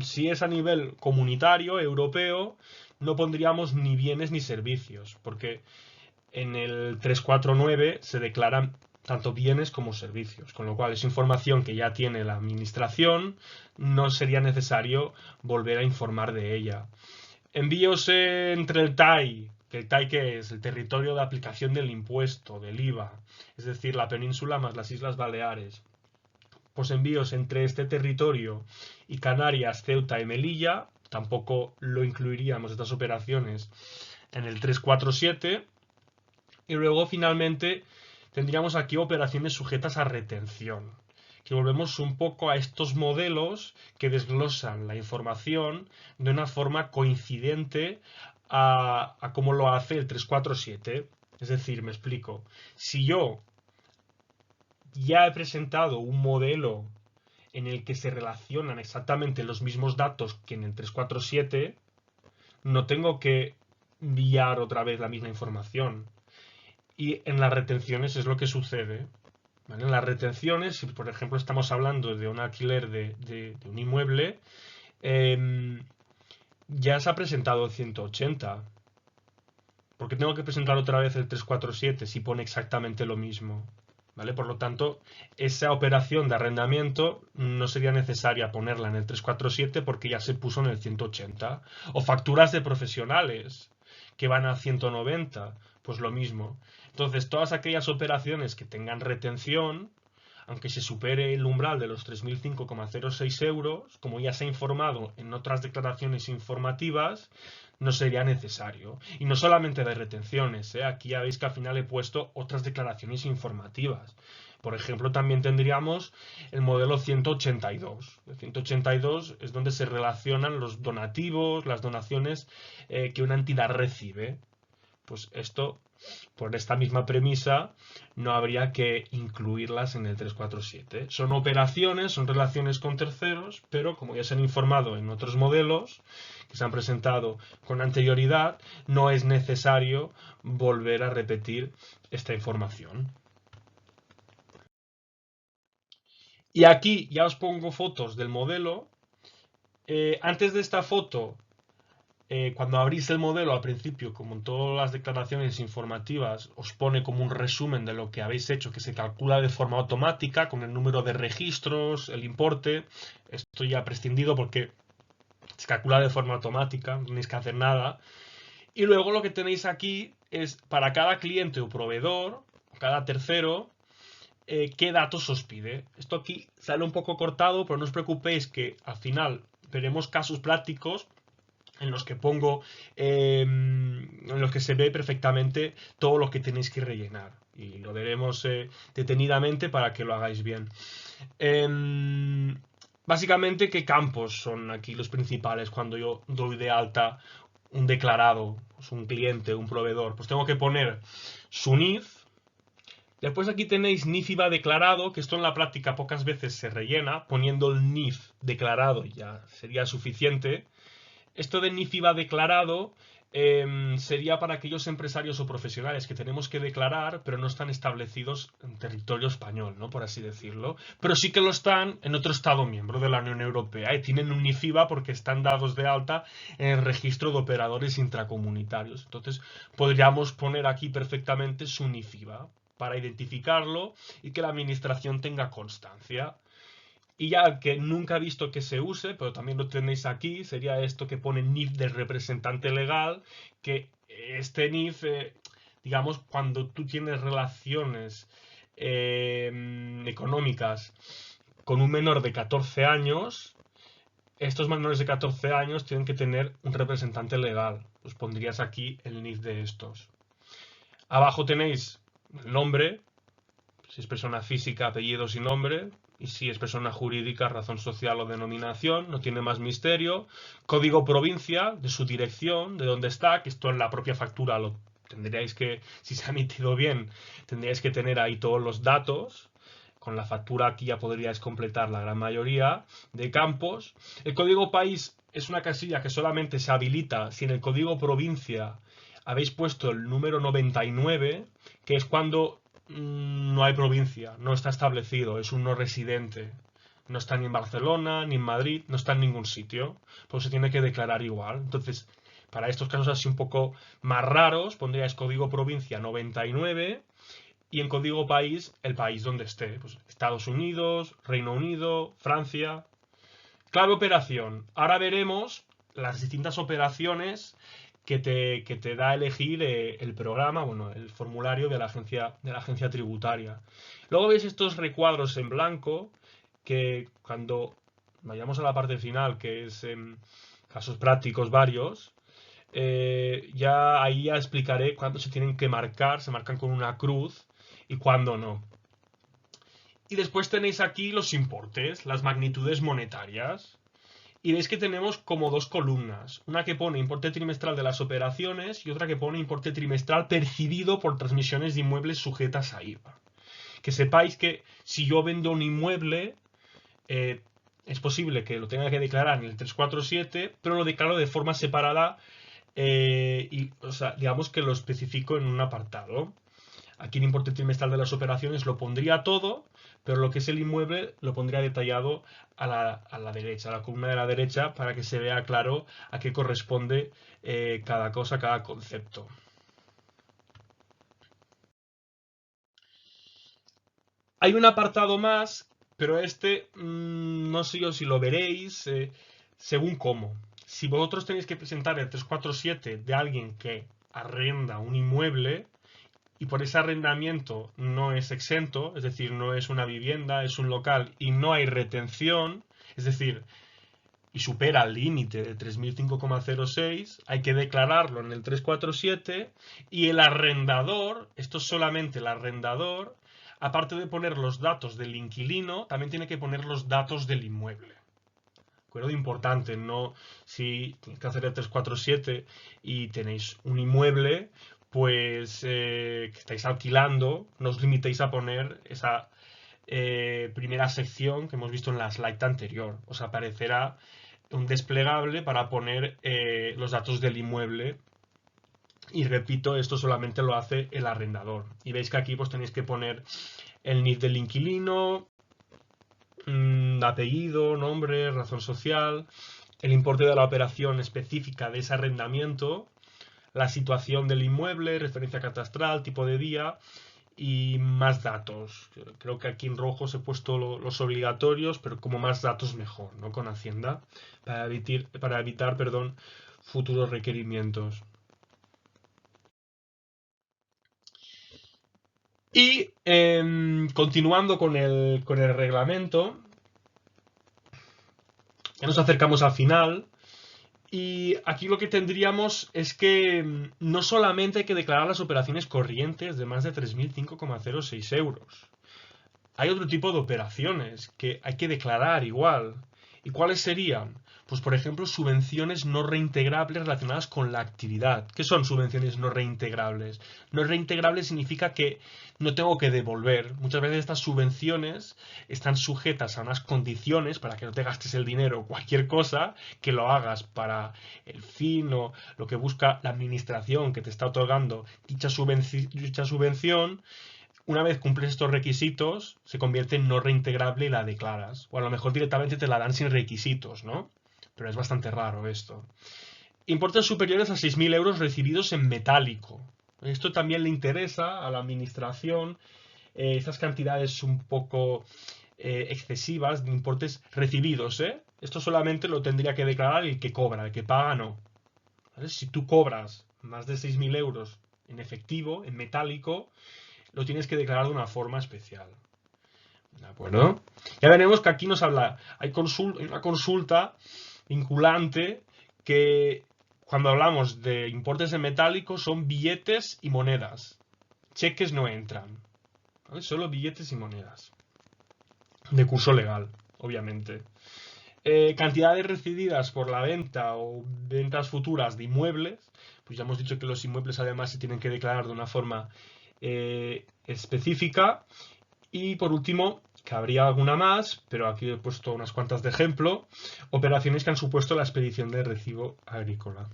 si es a nivel comunitario, europeo, no pondríamos ni bienes ni servicios, porque en el 349 se declaran tanto bienes como servicios, con lo cual es información que ya tiene la administración, no sería necesario volver a informar de ella. Envíos entre el TAI, que el TAI que es el territorio de aplicación del impuesto, del IVA, es decir, la península más las Islas Baleares. Pues envíos entre este territorio y Canarias, Ceuta y Melilla, tampoco lo incluiríamos estas operaciones en el 347. Y luego finalmente tendríamos aquí operaciones sujetas a retención, que volvemos un poco a estos modelos que desglosan la información de una forma coincidente a cómo lo hace el 347. Es decir, me explico, si yo ya he presentado un modelo en el que se relacionan exactamente los mismos datos que en el 347, no tengo que enviar otra vez la misma información. Y en las retenciones es lo que sucede. ¿Vale? En las retenciones, si por ejemplo estamos hablando de un alquiler de un inmueble, ya se ha presentado el 180. ¿Por qué tengo que presentar otra vez el 347 si pone exactamente lo mismo? ¿Vale? Por lo tanto, esa operación de arrendamiento no sería necesaria ponerla en el 347 porque ya se puso en el 180. O facturas de profesionales que van a 190, pues lo mismo. Entonces, todas aquellas operaciones que tengan retención, aunque se supere el umbral de los 3.005,06 euros, como ya se ha informado en otras declaraciones informativas, no sería necesario. Y no solamente de retenciones, aquí ya veis que al final he puesto otras declaraciones informativas. Por ejemplo, también tendríamos el modelo 182. El 182 es donde se relacionan los donativos, las donaciones que una entidad recibe. pues esto, por esta misma premisa, no habría que incluirlas en el 347. Son operaciones, son relaciones con terceros, pero como ya se han informado en otros modelos que se han presentado con anterioridad, no es necesario volver a repetir esta información. Y aquí ya os pongo fotos del modelo. Antes de esta foto, cuando abrís el modelo al principio, como en todas las declaraciones informativas, os pone como un resumen de lo que habéis hecho, que se calcula de forma automática con el número de registros, el importe. Esto ya prescindido porque se calcula de forma automática, no tenéis que hacer nada. Y luego lo que tenéis aquí es para cada cliente o proveedor, cada tercero, qué datos os pide. Esto aquí sale un poco cortado, pero no os preocupéis que al final veremos casos prácticos en los que pongo, en los que se ve perfectamente todo lo que tenéis que rellenar. Y lo veremos detenidamente para que lo hagáis bien. Básicamente, ¿qué campos son aquí los principales cuando yo doy de alta un declarado, pues un cliente, un proveedor? Pues tengo que poner su NIF. Después aquí tenéis NIF IVA declarado, que esto en la práctica pocas veces se rellena. Poniendo el NIF declarado ya sería suficiente. Esto de NIF IVA declarado sería para aquellos empresarios o profesionales que tenemos que declarar, pero no están establecidos en territorio español, ¿no? Por así decirlo. Pero sí que lo están en otro Estado miembro de la Unión Europea y tienen un NIF IVA porque están dados de alta en el registro de operadores intracomunitarios. Entonces, podríamos poner aquí perfectamente su NIF IVA para identificarlo y que la administración tenga constancia. Y ya que nunca he visto que se use, pero también lo tenéis aquí, sería esto que pone NIF del representante legal, que este NIF, digamos, cuando tú tienes relaciones económicas con un menor de 14 años, estos menores de 14 años tienen que tener un representante legal. Os pondrías aquí el NIF de estos. Abajo tenéis el nombre, si es persona física, apellidos y nombre. Y si es persona jurídica, razón social o denominación, no tiene más misterio. Código provincia de su dirección, de dónde está, que esto en la propia factura lo tendríais que, si se ha emitido bien, tendríais que tener ahí todos los datos. Con la factura aquí ya podríais completar la gran mayoría de campos. El código país es una casilla que solamente se habilita si en el código provincia habéis puesto el número 99, que es cuando no hay provincia, no está establecido, es un no residente. No está ni en Barcelona, ni en Madrid, no está en ningún sitio. Pues se tiene que declarar igual. Entonces, para estos casos así un poco más raros, pondríais código provincia 99 y en código país el país donde esté. Pues Estados Unidos, Reino Unido, Francia. Clave operación. Ahora veremos las distintas operaciones que te da a elegir el programa, bueno, el formulario de la agencia tributaria. Luego veis estos recuadros en blanco que cuando vayamos a la parte final, que es casos prácticos varios, ya ahí ya explicaré cuándo se tienen que marcar, se marcan con una cruz y cuándo no. Y después tenéis aquí los importes, las magnitudes monetarias. Y veis que tenemos como dos columnas. Una que pone importe trimestral de las operaciones y otra que pone importe trimestral percibido por transmisiones de inmuebles sujetas a IVA. Que sepáis que si yo vendo un inmueble, es posible que lo tenga que declarar en el 347, pero lo declaro de forma separada y, o sea, digamos que lo especifico en un apartado. Aquí el importe trimestral de las operaciones lo pondría todo, pero lo que es el inmueble lo pondría detallado a la derecha, a la columna de la derecha, para que se vea claro a qué corresponde cada cosa, cada concepto. Hay un apartado más, pero este no sé yo si lo veréis, según cómo. Si vosotros tenéis que presentar el 347 de alguien que arrenda un inmueble, y por ese arrendamiento no es exento, es decir, no es una vivienda, es un local y no hay retención, es decir, y supera el límite de 3.005,06, hay que declararlo en el 347 y el arrendador, esto es solamente el arrendador, aparte de poner los datos del inquilino, también tiene que poner los datos del inmueble. Acuerdo importante, no si tenéis que hacer el 347 y tenéis un inmueble, pues que estáis alquilando, no os limitéis a poner esa primera sección que hemos visto en la slide anterior. Os aparecerá un desplegable para poner los datos del inmueble. Y repito, esto solamente lo hace el arrendador. Y veis que aquí pues tenéis que poner el NIF del inquilino, apellido, nombre, razón social, el importe de la operación específica de ese arrendamiento, la situación del inmueble, referencia catastral, tipo de vía y más datos. Creo que aquí en rojo os he puesto los obligatorios, pero como más datos mejor, ¿no? Con Hacienda, para evitar, perdón, futuros requerimientos. Y continuando con el reglamento, ya nos acercamos al final. Y aquí lo que tendríamos es que no solamente hay que declarar las operaciones corrientes de más de 3.005,06 euros. Hay otro tipo de operaciones que hay que declarar igual. ¿Y cuáles serían? Pues por ejemplo, subvenciones no reintegrables relacionadas con la actividad. ¿Qué son subvenciones no reintegrables? No reintegrables significa que no tengo que devolver. Muchas veces estas subvenciones están sujetas a unas condiciones para que no te gastes el dinero o cualquier cosa, que lo hagas para el fin o lo que busca la administración que te está otorgando dicha subvención. Una vez cumples estos requisitos, se convierte en no reintegrable y la declaras. O a lo mejor directamente te la dan sin requisitos, ¿no? Pero es bastante raro esto. Importes superiores a 6.000 euros recibidos en metálico. Esto también le interesa a la administración. Estas cantidades un poco excesivas de importes recibidos, ¿eh? Esto solamente lo tendría que declarar el que cobra, el que paga no. ¿Vale? Si tú cobras más de 6.000 euros en efectivo, en metálico, lo tienes que declarar de una forma especial. ¿De acuerdo? Ya veremos que aquí nos habla, hay una consulta vinculante que cuando hablamos de importes en metálico son billetes y monedas. Cheques no entran. ¿Vale? Solo billetes y monedas. De curso legal, obviamente. Cantidades recibidas por la venta o ventas futuras de inmuebles. Pues ya hemos dicho que los inmuebles además se tienen que declarar de una forma específica. Y por último, que habría alguna más, pero aquí he puesto unas cuantas de ejemplo, operaciones que han supuesto la expedición de recibo agrícola.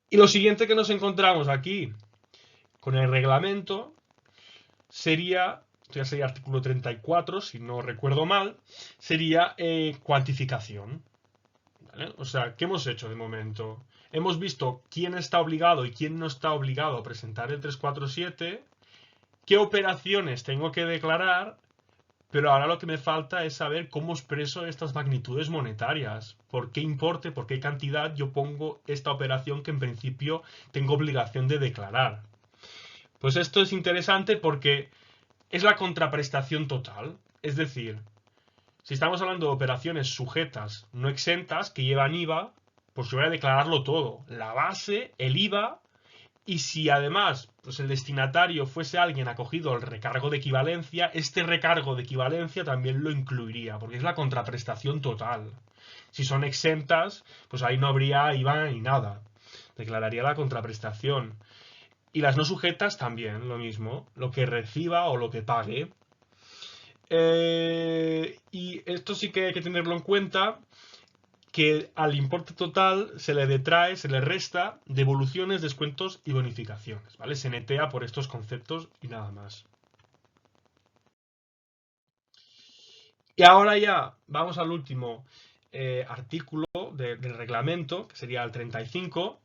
Y lo siguiente que nos encontramos aquí con el reglamento sería, esto ya sería artículo 34, si no recuerdo mal, sería cuantificación. ¿Vale? O sea, ¿qué hemos hecho de momento? Hemos visto quién está obligado y quién no está obligado a presentar el 347, qué operaciones tengo que declarar, pero ahora lo que me falta es saber cómo expreso estas magnitudes monetarias. ¿Por qué importe, por qué cantidad yo pongo esta operación que en principio tengo obligación de declarar? Pues esto es interesante porque es la contraprestación total. Es decir, si estamos hablando de operaciones sujetas, no exentas, que llevan IVA, pues yo voy a declararlo todo. La base, el IVA. Y si además pues el destinatario fuese alguien acogido al recargo de equivalencia, este recargo de equivalencia también lo incluiría, porque es la contraprestación total. Si son exentas, pues ahí no habría IVA ni nada. Declararía la contraprestación. Y las no sujetas también, lo mismo, lo que reciba o lo que pague. Y esto sí que hay que tenerlo en cuenta, que al importe total se le detrae, se le resta devoluciones, descuentos y bonificaciones, ¿vale? Se netea por estos conceptos y nada más. Y ahora ya vamos al último artículo del reglamento, que sería el 35,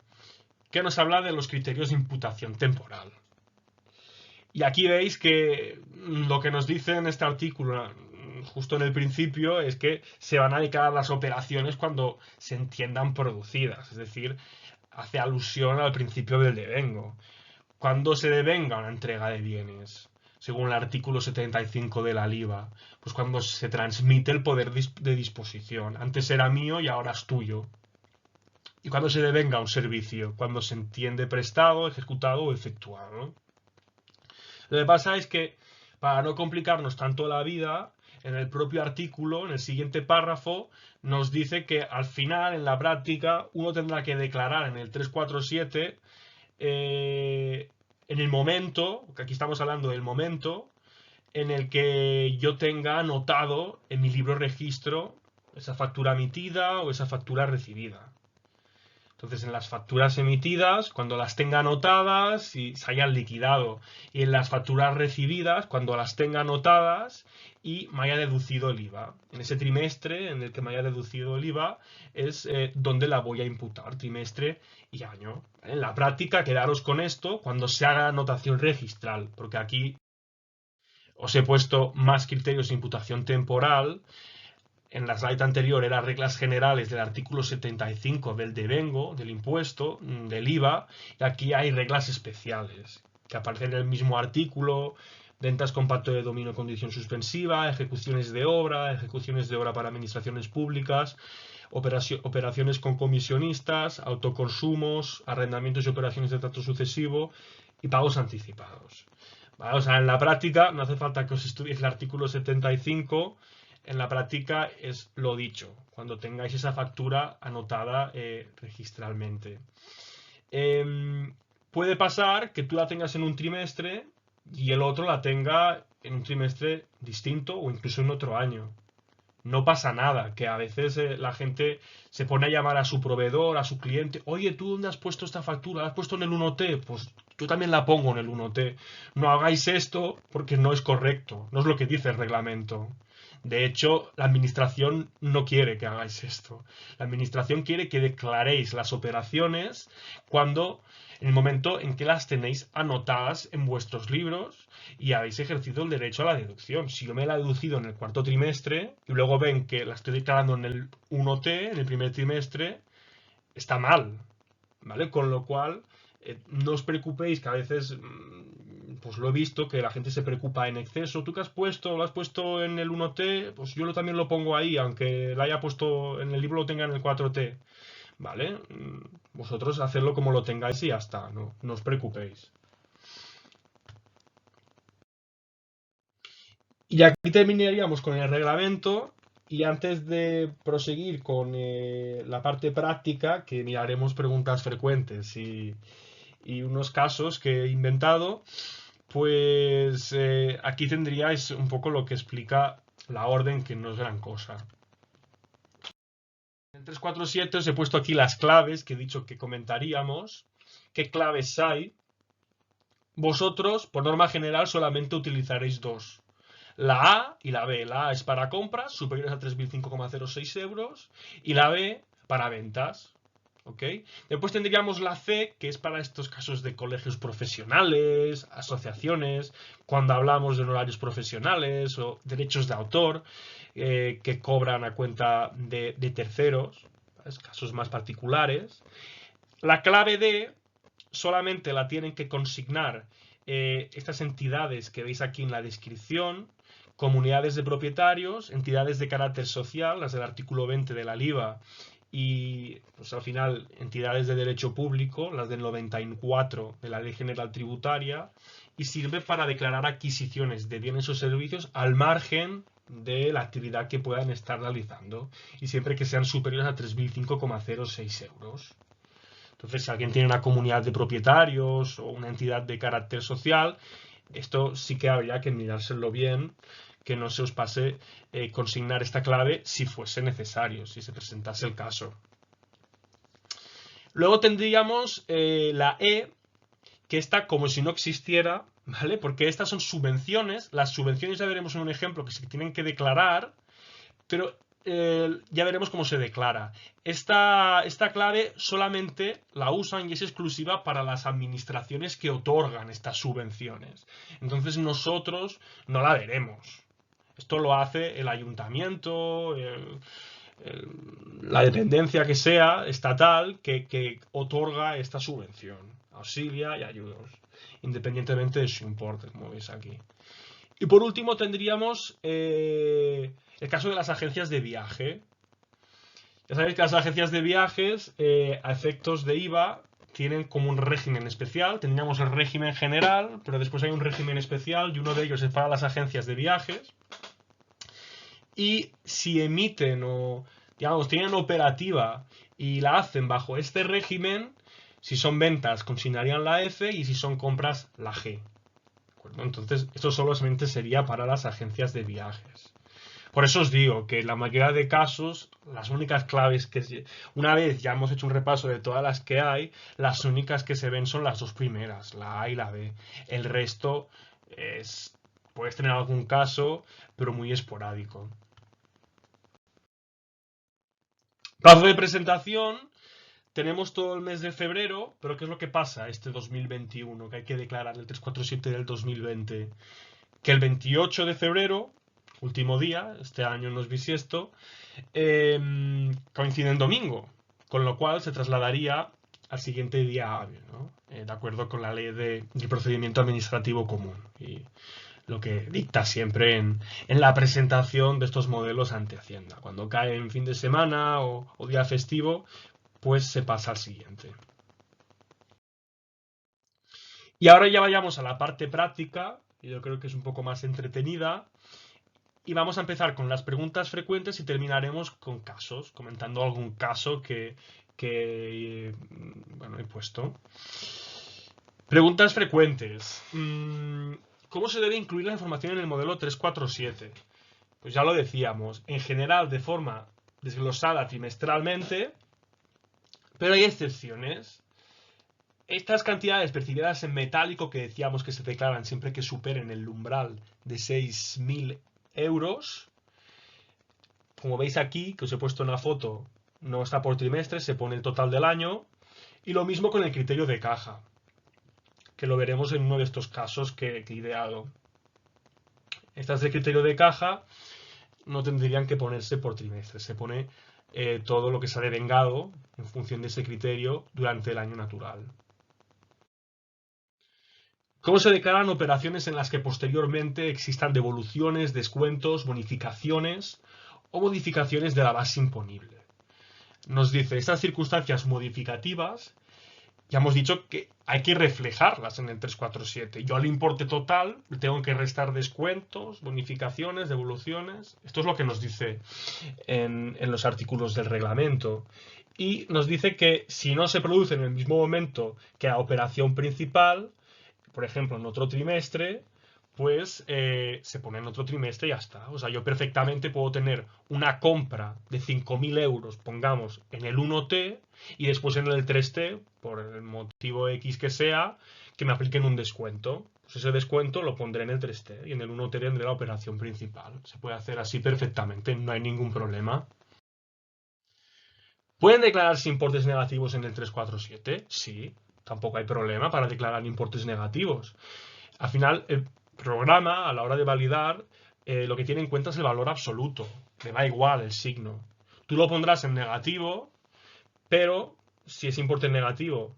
que nos habla de los criterios de imputación temporal. Y aquí veis que lo que nos dice en este artículo, justo en el principio, es que se van a declarar las operaciones cuando se entiendan producidas. Es decir, hace alusión al principio del devengo. ¿Cuándo se devenga una entrega de bienes? Según el artículo 75 de la LIVA. Pues cuando se transmite el poder de disposición. Antes era mío y ahora es tuyo. ¿Y cuándo se devenga un servicio? Cuando se entiende prestado, ejecutado o efectuado. Lo que pasa es que para no complicarnos tanto la vida, en el propio artículo, en el siguiente párrafo, nos dice que al final, en la práctica, uno tendrá que declarar en el 347, en el momento, que aquí estamos hablando del momento, en el que yo tenga anotado en mi libro registro esa factura emitida o esa factura recibida. Entonces, en las facturas emitidas, cuando las tenga anotadas y se hayan liquidado. Y en las facturas recibidas, cuando las tenga anotadas y me haya deducido el IVA. En ese trimestre en el que me haya deducido el IVA es donde la voy a imputar, trimestre y año. En la práctica, quedaros con esto cuando se haga anotación registral, porque aquí os he puesto más criterios de imputación temporal. En la slide anterior eran reglas generales del artículo 75 del devengo, del impuesto, del IVA, y aquí hay reglas especiales que aparecen en el mismo artículo: ventas con pacto de dominio o condición suspensiva, ejecuciones de obra para administraciones públicas, operaciones con comisionistas, autoconsumos, arrendamientos y operaciones de trato sucesivo y pagos anticipados. ¿Vale? O sea, en la práctica no hace falta que os estudiéis el artículo 75. En la práctica es lo dicho, cuando tengáis esa factura anotada registralmente. Puede pasar que tú la tengas en un trimestre y el otro la tenga en un trimestre distinto o incluso en otro año. No pasa nada, que a veces la gente se pone a llamar a su proveedor, a su cliente: oye, ¿tú dónde has puesto esta factura? ¿La has puesto en el 1T? Pues yo también la pongo en el 1T. No hagáis esto porque no es correcto, no es lo que dice el reglamento. De hecho, la administración no quiere que hagáis esto. La administración quiere que declaréis las operaciones en el momento en que las tenéis anotadas en vuestros libros y habéis ejercido el derecho a la deducción. Si yo me la he deducido en el cuarto trimestre y luego ven que la estoy declarando en el 1T, en el primer trimestre, está mal, ¿vale? Con lo cual, no os preocupéis, que a veces pues lo he visto, que la gente se preocupa en exceso. ¿Tú qué has puesto? ¿Lo has puesto en el 1T? Pues yo también lo pongo ahí, aunque la haya puesto en el libro, lo tenga en el 4T. ¿Vale? Vosotros hacedlo como lo tengáis y ya está, no os preocupéis. Y aquí terminaríamos con el reglamento. Y antes de proseguir con la parte práctica, que miraremos preguntas frecuentes y unos casos que he inventado, pues aquí tendríais un poco lo que explica la orden, que no es gran cosa. En 347 os he puesto aquí las claves que he dicho que comentaríamos. ¿Qué claves hay? Vosotros, por norma general, solamente utilizaréis dos: la A y la B. La A es para compras superiores a 3.005,06 euros y la B para ventas. ¿Ok? Después tendríamos la C, que es para estos casos de colegios profesionales, asociaciones, cuando hablamos de honorarios profesionales o derechos de autor que cobran a cuenta de terceros, ¿sabes? Casos más particulares. La clave D solamente la tienen que consignar estas entidades que veis aquí en la descripción: comunidades de propietarios, entidades de carácter social, las del artículo 20 de la LIVA, y pues al final entidades de derecho público, las del 94 de la Ley General Tributaria, y sirve para declarar adquisiciones de bienes o servicios al margen de la actividad que puedan estar realizando, y siempre que sean superiores a 3.005,06 euros. Entonces, si alguien tiene una comunidad de propietarios o una entidad de carácter social, esto sí que habría que mirárselo bien, que no se os pase consignar esta clave si fuese necesario, si se presentase el caso. Luego tendríamos la E, que está como si no existiera, ¿vale? Porque estas son subvenciones. Las subvenciones ya veremos en un ejemplo que se tienen que declarar, pero ya veremos cómo se declara. Esta clave solamente la usan y es exclusiva para las administraciones que otorgan estas subvenciones. Entonces nosotros no la veremos. Esto lo hace el ayuntamiento, la dependencia que sea estatal que otorga esta subvención, auxilia y ayudos, independientemente de su importe, como veis aquí. Y por último tendríamos el caso de las agencias de viaje. Ya sabéis que las agencias de viajes, a efectos de IVA, tienen como un régimen especial. Tendríamos el régimen general, pero después hay un régimen especial y uno de ellos es para las agencias de viajes. Y si emiten o, digamos, tienen operativa y la hacen bajo este régimen, si son ventas consignarían la F y si son compras la G. ¿De acuerdo? Entonces, esto solamente sería para las agencias de viajes. Por eso os digo que en la mayoría de casos, las únicas claves que, una vez ya hemos hecho un repaso de todas las que hay, las únicas que se ven son las dos primeras, la A y la B. El resto es, puedes tener algún caso, pero muy esporádico. Plazo de presentación, tenemos todo el mes de febrero, pero ¿qué es lo que pasa este 2021? Que hay que declarar el 347 del 2020. Que el 28 de febrero, último día, este año no es bisiesto, coincide en domingo, con lo cual se trasladaría al siguiente día hábil, ¿no? De acuerdo con la ley de procedimiento administrativo común y lo que dicta siempre en la presentación de estos modelos ante Hacienda. Cuando cae en fin de semana o día festivo, pues se pasa al siguiente. Y ahora ya vayamos a la parte práctica, y yo creo que es un poco más entretenida. Y vamos a empezar con las preguntas frecuentes y terminaremos con casos, comentando algún caso que bueno, he puesto. Preguntas frecuentes. ¿Cómo se debe incluir la información en el modelo 347? Pues ya lo decíamos, en general de forma desglosada trimestralmente, pero hay excepciones. Estas cantidades percibidas en metálico que decíamos que se declaran siempre que superen el umbral de 6.000 euros, como veis aquí, que os he puesto una foto, no está por trimestre, se pone el total del año, y lo mismo con el criterio de caja, que lo veremos en uno de estos casos que he ideado. Estas de criterio de caja no tendrían que ponerse por trimestre, se pone todo lo que se ha devengado en función de ese criterio durante el año natural. ¿Cómo se declaran operaciones en las que posteriormente existan devoluciones, descuentos, bonificaciones o modificaciones de la base imponible? Nos dice, estas circunstancias modificativas, ya hemos dicho que hay que reflejarlas en el 347. Yo al importe total le tengo que restar descuentos, bonificaciones, devoluciones. Esto es lo que nos dice en los artículos del reglamento. Y nos dice que si no se produce en el mismo momento que la operación principal, por ejemplo, en otro trimestre, pues se pone en otro trimestre y ya está. O sea, yo perfectamente puedo tener una compra de 5.000 euros, pongamos, en el 1T y después en el 3T, por el motivo X que sea, que me apliquen un descuento. Pues ese descuento lo pondré en el 3T y en el 1T tendré la operación principal. Se puede hacer así perfectamente, no hay ningún problema. ¿Pueden declararse importes negativos en el 347? Sí, tampoco hay problema para declarar importes negativos. Al final, el programa, a la hora de validar, lo que tiene en cuenta es el valor absoluto. Le da igual el signo. Tú lo pondrás en negativo, pero si ese importe negativo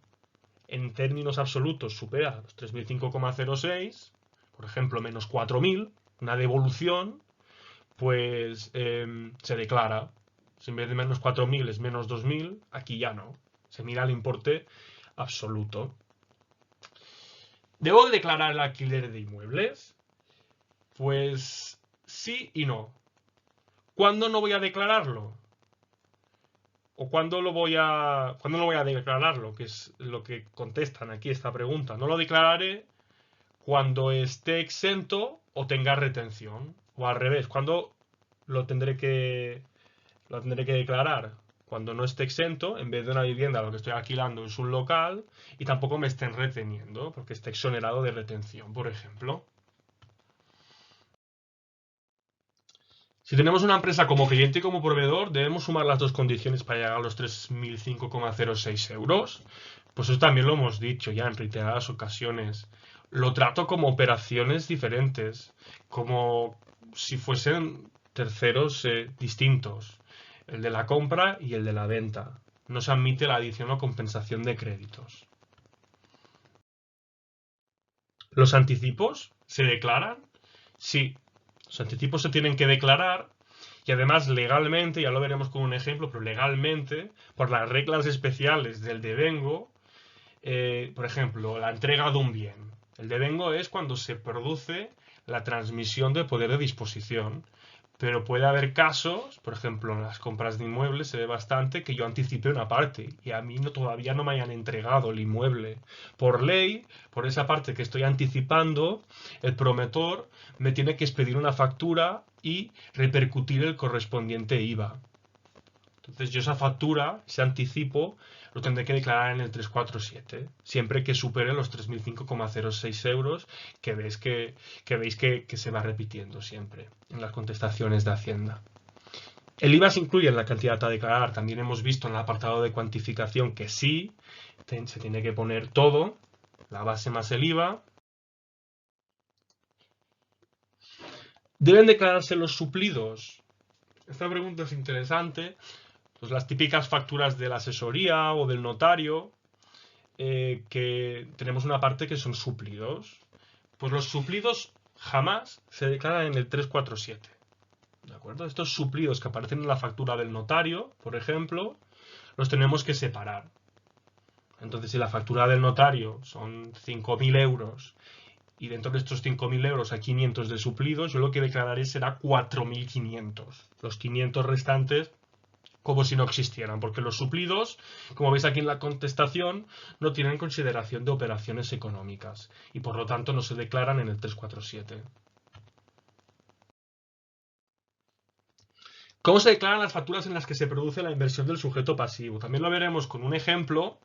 en términos absolutos supera los 3.005,06, por ejemplo, menos 4.000, una devolución, pues se declara. Si en vez de menos 4.000 es menos 2.000, aquí ya no. Se mira el importe absoluto. ¿Debo declarar el alquiler de inmuebles? Pues sí y no. ¿Cuándo no voy a declararlo? ¿O cuándo no voy a declararlo? Que es lo que contestan aquí esta pregunta. No lo declararé cuando esté exento o tenga retención. O al revés, ¿cuándo lo tendré que declarar? Cuando no esté exento, en vez de una vivienda lo que estoy alquilando es un local y tampoco me estén reteniendo porque esté exonerado de retención, por ejemplo. Si tenemos una empresa como cliente y como proveedor, debemos sumar las dos condiciones para llegar a los 3.005,06 euros. Pues eso también lo hemos dicho ya en reiteradas ocasiones. Lo trato como operaciones diferentes, como si fuesen terceros distintos, el de la compra y el de la venta. No se admite la adición o compensación de créditos. ¿Los anticipos se declaran? Sí, los anticipos se tienen que declarar y además legalmente, ya lo veremos con un ejemplo, pero legalmente, por las reglas especiales del devengo, por ejemplo, la entrega de un bien. El devengo es cuando se produce la transmisión de poder de disposición. Pero puede haber casos, por ejemplo, en las compras de inmuebles se ve bastante que yo anticipé una parte y a mí todavía no me hayan entregado el inmueble. Por ley, por esa parte que estoy anticipando, el promotor me tiene que expedir una factura y repercutir el correspondiente IVA. Entonces yo esa factura, ese anticipo, lo tendré que declarar en el 347, siempre que supere los 3.005,06 euros que se va repitiendo siempre en las contestaciones de Hacienda. El IVA se incluye en la cantidad a declarar. También hemos visto en el apartado de cuantificación que sí, se tiene que poner todo, la base más el IVA. ¿Deben declararse los suplidos? Esta pregunta es interesante. Pues las típicas facturas de la asesoría o del notario, que tenemos una parte que son suplidos. Pues los suplidos jamás se declaran en el 347. ¿De acuerdo? Estos suplidos que aparecen en la factura del notario, por ejemplo, los tenemos que separar. Entonces, si la factura del notario son 5.000 euros y dentro de estos 5.000 euros hay 500 de suplidos, yo lo que declararé será 4.500. Los 500 restantes como si no existieran, porque los suplidos, como veis aquí en la contestación, no tienen consideración de operaciones económicas y por lo tanto no se declaran en el 347. ¿Cómo se declaran las facturas en las que se produce la inversión del sujeto pasivo? También lo veremos con un ejemplo,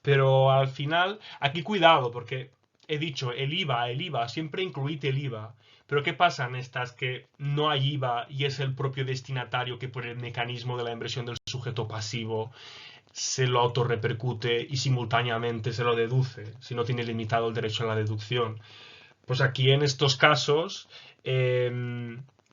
pero al final, aquí cuidado, porque he dicho el IVA, siempre incluid el IVA. Pero ¿qué pasa en estas que no hay IVA y es el propio destinatario que por el mecanismo de la inversión del sujeto pasivo se lo autorrepercute y simultáneamente se lo deduce, si no tiene limitado el derecho a la deducción? Pues aquí en estos casos,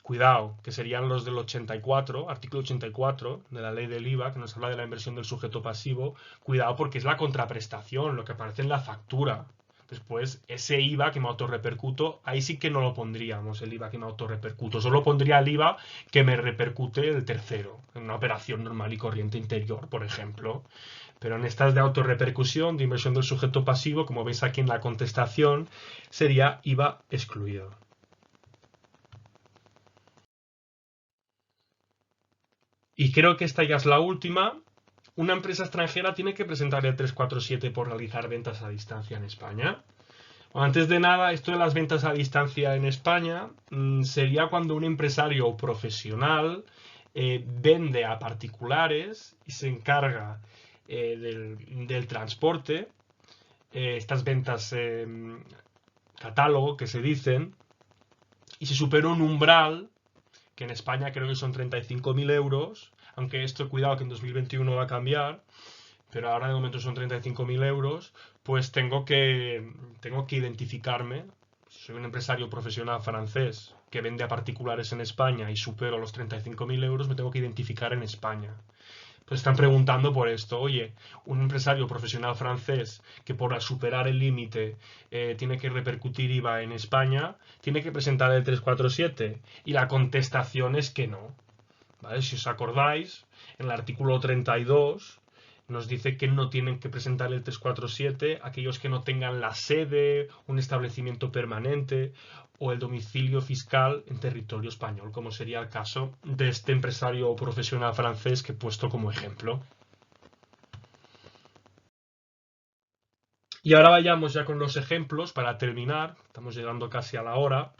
cuidado, que serían los del 84, artículo 84 de la ley del IVA, que nos habla de la inversión del sujeto pasivo. Cuidado porque es la contraprestación, lo que aparece en la factura. Después, ese IVA que me autorrepercuto, ahí sí que no lo pondríamos, el IVA que me autorrepercuto. Solo pondría el IVA que me repercute el tercero, en una operación normal y corriente interior, por ejemplo. Pero en estas de autorrepercusión, de inversión del sujeto pasivo, como veis aquí en la contestación, sería IVA excluido. Y creo que esta ya es la última. Una empresa extranjera tiene que presentar el 347 por realizar ventas a distancia en España. Antes de nada, esto de las ventas a distancia en España sería cuando un empresario profesional vende a particulares y se encarga del transporte. Estas ventas catálogo que se dicen, y se supera un umbral que en España creo que son 35.000 euros, aunque esto, cuidado, que en 2021 va a cambiar, pero ahora de momento son 35.000 euros, pues tengo que identificarme. Si soy un empresario profesional francés que vende a particulares en España y supero los 35.000 euros, me tengo que identificar en España. Pues están preguntando por esto. Oye, un empresario profesional francés que por superar el límite tiene que repercutir IVA en España, tiene que presentar el 347. Y la contestación es que no. ¿Vale? Si os acordáis, en el artículo 32 nos dice que no tienen que presentar el 347 aquellos que no tengan la sede, un establecimiento permanente o el domicilio fiscal en territorio español, como sería el caso de este empresario profesional francés que he puesto como ejemplo. Y ahora vayamos ya con los ejemplos para terminar. Estamos llegando casi a la hora.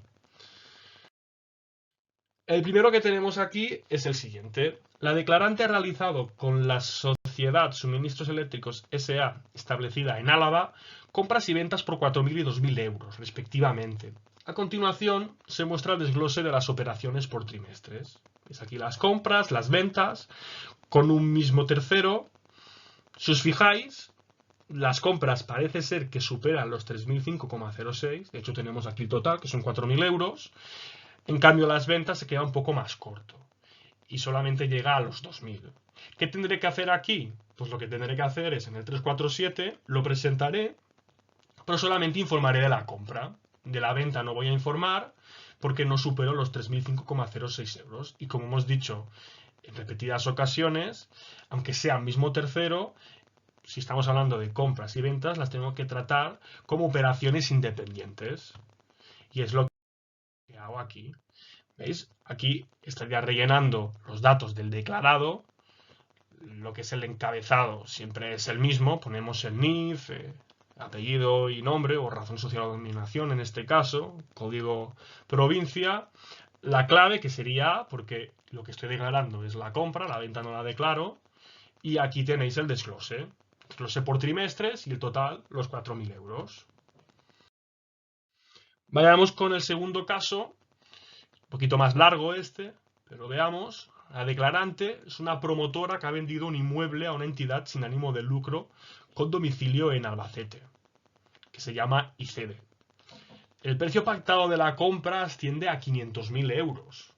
El primero que tenemos aquí es el siguiente. La declarante ha realizado con la Sociedad Suministros Eléctricos S.A. establecida en Álava compras y ventas por 4.000 y 2.000 euros, respectivamente. A continuación, se muestra el desglose de las operaciones por trimestres. Es aquí las compras, las ventas, con un mismo tercero. Si os fijáis, las compras parece ser que superan los 3.005,06. De hecho, tenemos aquí el total, que son 4.000 euros. En cambio, las ventas se queda un poco más corto y solamente llega a los 2.000. ¿Qué tendré que hacer aquí? Pues lo que tendré que hacer es en el 347 lo presentaré, pero solamente informaré de la compra. De la venta no voy a informar porque no supero los 3.005,06 euros. Y como hemos dicho en repetidas ocasiones, aunque sea mismo tercero, si estamos hablando de compras y ventas, las tengo que tratar como operaciones independientes. Y es lo que hago aquí. ¿Veis? Aquí estaría rellenando los datos del declarado. Lo que es el encabezado siempre es el mismo. Ponemos el NIF, apellido y nombre, o razón social o denominación en este caso, código provincia. La clave, que sería, porque lo que estoy declarando es la compra, la venta no la declaro. Y aquí tenéis el desglose. Desglose por trimestres y el total, los 4.000 euros. Vayamos con el segundo caso, un poquito más largo este, pero veamos. La declarante es una promotora que ha vendido un inmueble a una entidad sin ánimo de lucro con domicilio en Albacete, que se llama ICEDE. El precio pactado de la compra asciende a 500.000 euros.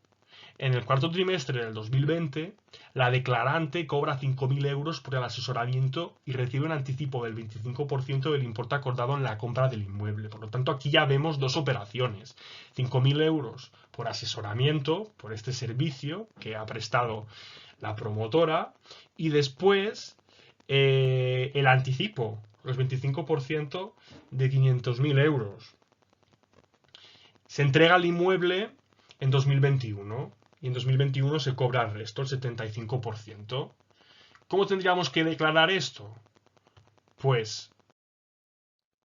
En el cuarto trimestre del 2020, la declarante cobra 5.000 euros por el asesoramiento y recibe un anticipo del 25% del importe acordado en la compra del inmueble. Por lo tanto, aquí ya vemos dos operaciones. 5.000 euros por asesoramiento, por este servicio que ha prestado la promotora, y después el anticipo, los 25% de 500.000 euros. Se entrega el inmueble en 2021 y en 2021 se cobra el resto, el 75%. ¿Cómo tendríamos que declarar esto? Pues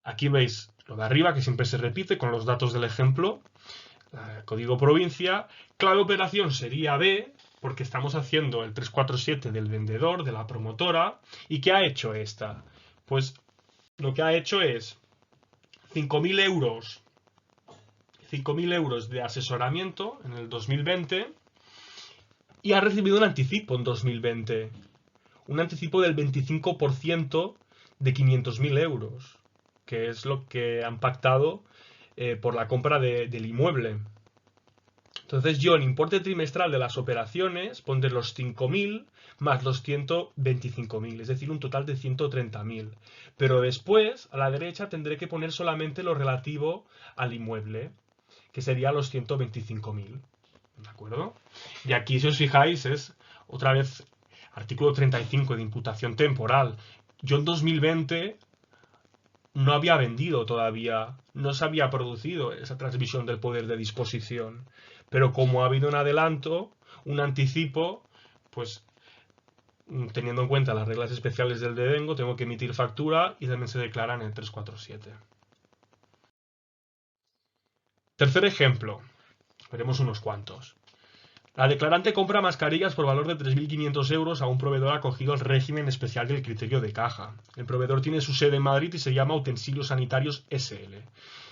aquí veis lo de arriba, que siempre se repite con los datos del ejemplo, código provincia. Clave operación sería B, porque estamos haciendo el 347 del vendedor, de la promotora. ¿Y qué ha hecho esta? Pues lo que ha hecho es 5.000 euros. 5.000 euros de asesoramiento en el 2020 y ha recibido un anticipo en 2020. Un anticipo del 25% de 500.000 euros, que es lo que han pactado por la compra del inmueble. Entonces yo en importe trimestral de las operaciones pondré los 5.000 más los 125.000, es decir, un total de 130.000. Pero después, a la derecha, tendré que poner solamente lo relativo al inmueble, que sería los 125.000. ¿De acuerdo? Y aquí, si os fijáis, es otra vez artículo 35 de imputación temporal. Yo en 2020 no había vendido todavía, no se había producido esa transmisión del poder de disposición. Pero como ha habido un adelanto, un anticipo, pues teniendo en cuenta las reglas especiales del devengo, tengo que emitir factura y también se declara en el 347. Tercer ejemplo, veremos unos cuantos. La declarante compra mascarillas por valor de 3.500 euros a un proveedor acogido al régimen especial del criterio de caja. El proveedor tiene su sede en Madrid y se llama Utensilios Sanitarios SL.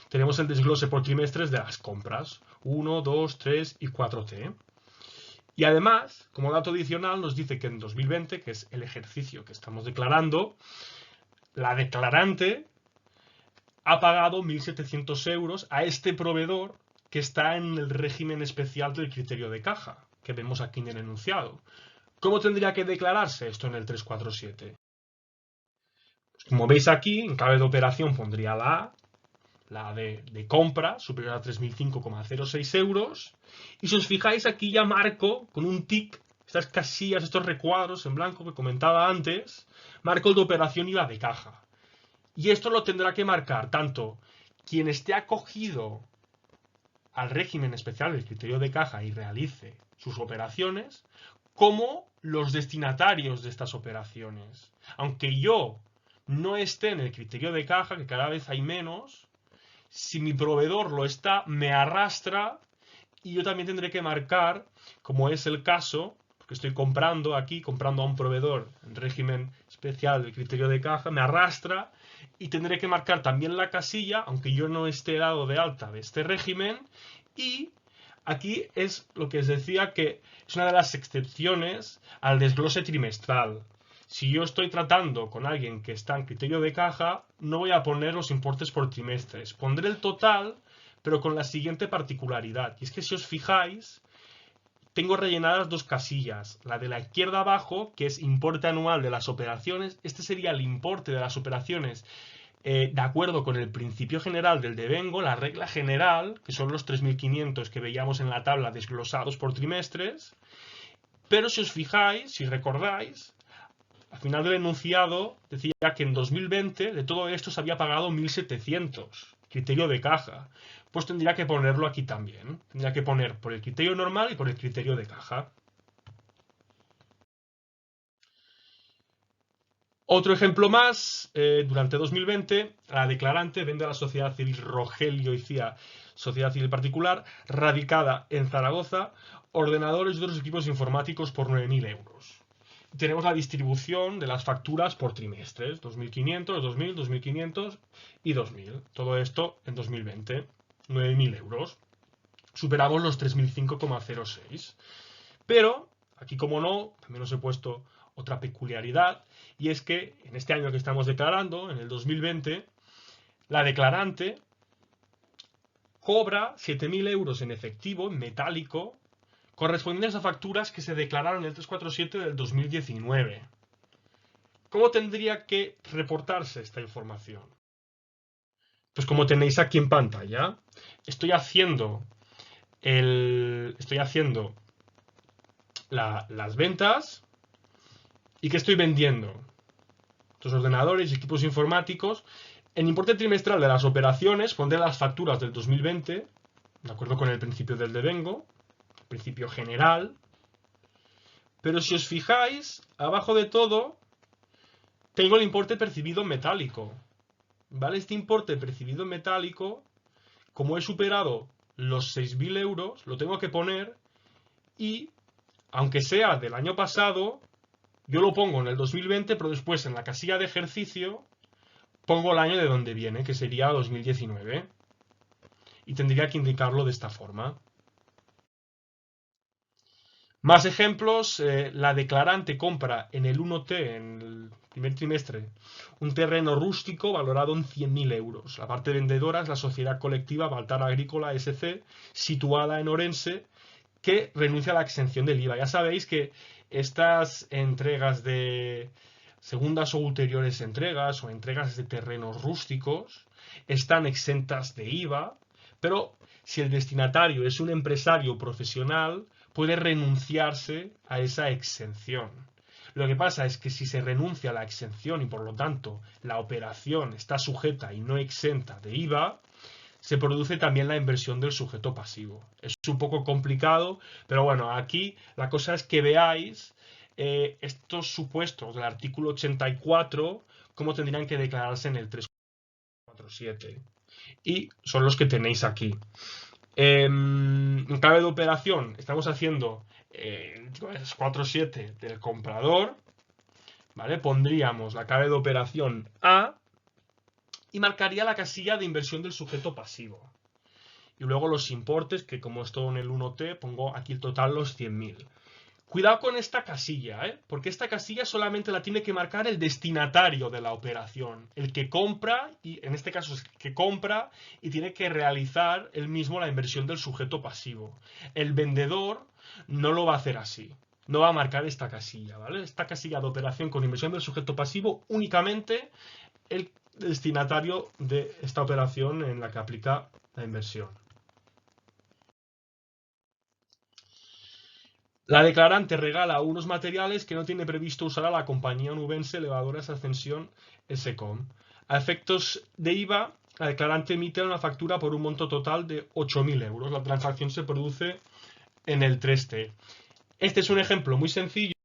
Tenemos el desglose por trimestres de las compras, 1, 2, 3 y 4T. Y además, como dato adicional, nos dice que en 2020, que es el ejercicio que estamos declarando, la declarante ha pagado 1.700 euros a este proveedor que está en el régimen especial del criterio de caja, que vemos aquí en el enunciado. ¿Cómo tendría que declararse esto en el 347? Pues como veis aquí, en clave de operación pondría la A, la de compra, superior a 3.005,06 euros. Y si os fijáis aquí ya marco con un tic, estas casillas, estos recuadros en blanco que comentaba antes, marco el de operación y la de caja. Y esto lo tendrá que marcar tanto quien esté acogido al régimen especial del criterio de caja y realice sus operaciones, como los destinatarios de estas operaciones. Aunque yo no esté en el criterio de caja, que cada vez hay menos, si mi proveedor lo está, me arrastra y yo también tendré que marcar, como es el caso, porque estoy comprando aquí, comprando a un proveedor en régimen especial del criterio de caja, me arrastra y tendré que marcar también la casilla, aunque yo no esté dado de alta de este régimen. Y aquí es lo que os decía, que es una de las excepciones al desglose trimestral. Si yo estoy tratando con alguien que está en criterio de caja, no voy a poner los importes por trimestres. Pondré el total, pero con la siguiente particularidad. Y es que si os fijáis, tengo rellenadas dos casillas. La de la izquierda abajo, que es importe anual de las operaciones. Este sería el importe de las operaciones de acuerdo con el principio general del devengo, la regla general, que son los 3.500 que veíamos en la tabla desglosados por trimestres. Pero si os fijáis, si recordáis, al final del enunciado decía que en 2020 de todo esto se había pagado 1.700, criterio de caja. Pues tendría que ponerlo aquí también. Tendría que poner por el criterio normal y por el criterio de caja. Otro ejemplo más, durante 2020, la declarante vende a la sociedad civil Rogelio y Cía, sociedad civil particular, radicada en Zaragoza, ordenadores y otros equipos informáticos por 9.000 euros. Tenemos la distribución de las facturas por trimestres, 2.500, 2.000, 2.500 y 2.000. Todo esto en 2020, 9.000 euros. Superamos los 3.005,06. Pero, aquí como no, también os he puesto otra peculiaridad, y es que en este año que estamos declarando, en el 2020, la declarante cobra 7.000 euros en efectivo, en metálico, correspondientes a facturas que se declararon en el 347 del 2019. ¿Cómo tendría que reportarse esta información? Pues como tenéis aquí en pantalla, estoy haciendo las ventas. ¿Y qué estoy vendiendo? Estos ordenadores y equipos informáticos. En importe trimestral de las operaciones pondré las facturas del 2020, de acuerdo con el principio del devengo, principio general. Pero si os fijáis, abajo de todo, tengo el importe percibido en metálico. ¿Vale? Este importe percibido en metálico, como he superado los 6.000 euros, lo tengo que poner y, aunque sea del año pasado, yo lo pongo en el 2020, pero después en la casilla de ejercicio pongo el año de donde viene, que sería 2019. Y tendría que indicarlo de esta forma. Más ejemplos, la declarante compra en el 1T, en el primer trimestre, un terreno rústico valorado en 100.000 euros. La parte vendedora es la sociedad colectiva Baltar Agrícola SC, situada en Orense, que renuncia a la exención del IVA. Ya sabéis que estas entregas de segundas o ulteriores entregas o entregas de terrenos rústicos están exentas de IVA, pero si el destinatario es un empresario profesional, puede renunciarse a esa exención. Lo que pasa es que si se renuncia a la exención y por lo tanto la operación está sujeta y no exenta de IVA, se produce también la inversión del sujeto pasivo. Es un poco complicado, pero bueno, aquí la cosa es que veáis estos supuestos del artículo 84, cómo tendrían que declararse en el 347. Y son los que tenéis aquí. En clave de operación estamos haciendo el 47 del comprador, ¿vale? Pondríamos la clave de operación A y marcaría la casilla de inversión del sujeto pasivo. Y luego los importes, que como es todo en el 1T, pongo aquí el total los 100.000. Cuidado con esta casilla, porque esta casilla solamente la tiene que marcar el destinatario de la operación, el que compra, y en este caso es el que compra y tiene que realizar él mismo la inversión del sujeto pasivo. El vendedor no lo va a hacer así, no va a marcar esta casilla, ¿vale? Esta casilla de operación con inversión del sujeto pasivo únicamente el destinatario de esta operación en la que aplica la inversión. La declarante regala unos materiales que no tiene previsto usar a la compañía onubense Elevadoras Ascensión SCOM. A efectos de IVA, la declarante emite una factura por un monto total de 8.000 euros. La transacción se produce en el 3T. Este es un ejemplo muy sencillo.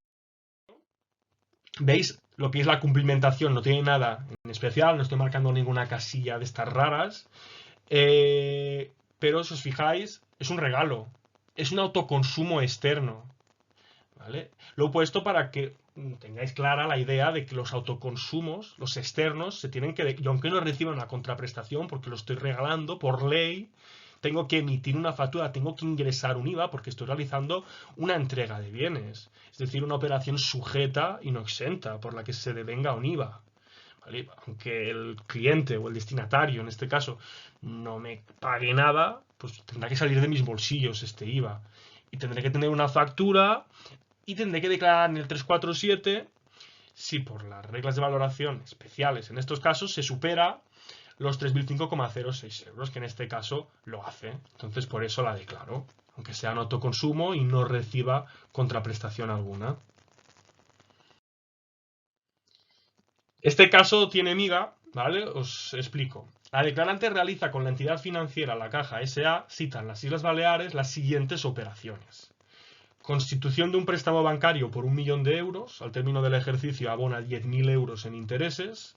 ¿Veis? Lo que es la cumplimentación no tiene nada en especial, no estoy marcando ninguna casilla de estas raras. Pero si os fijáis, es un regalo. Es un autoconsumo externo. ¿Vale? Lo he puesto para que tengáis clara la idea de que los autoconsumos, los externos, se tienen que... Y aunque no reciba una contraprestación, porque lo estoy regalando, por ley, tengo que emitir una factura, tengo que ingresar un IVA, porque estoy realizando una entrega de bienes. Es decir, una operación sujeta y no exenta, por la que se devenga un IVA. ¿Vale? Aunque el cliente o el destinatario, en este caso, no me pague nada, pues tendrá que salir de mis bolsillos este IVA. Y tendré que tener una factura y tendré que declarar en el 347 si por las reglas de valoración especiales en estos casos se supera los 3.005,06 euros, que en este caso lo hace. Entonces por eso la declaro, aunque sea en autoconsumo y no reciba contraprestación alguna. Este caso tiene miga, ¿vale? Os explico. La declarante realiza con la entidad financiera, la Caja S.A., citan las Islas Baleares, las siguientes operaciones. Constitución de un préstamo bancario por 1 millón de euros. Al término del ejercicio abona 10.000 euros en intereses.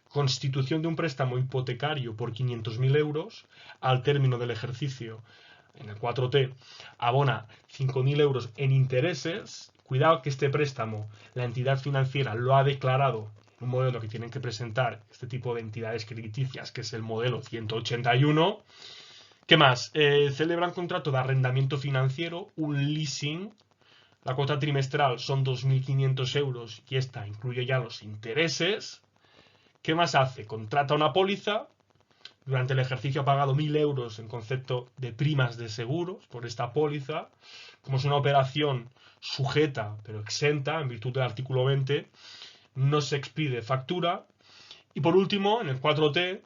Constitución de un préstamo hipotecario por 500.000 euros. Al término del ejercicio, en el 4T, abona 5.000 euros en intereses. Cuidado que este préstamo, la entidad financiera lo ha declarado en un modelo que tienen que presentar este tipo de entidades crediticias, que es el modelo 181. ¿Qué más? Celebran contrato de arrendamiento financiero, un leasing. La cuota trimestral son 2.500 euros y esta incluye ya los intereses. ¿Qué más hace? Contrata una póliza. Durante el ejercicio ha pagado 1.000 euros en concepto de primas de seguros por esta póliza. Como es una operación sujeta pero exenta en virtud del artículo 20, no se expide factura. Y por último, en el 4T,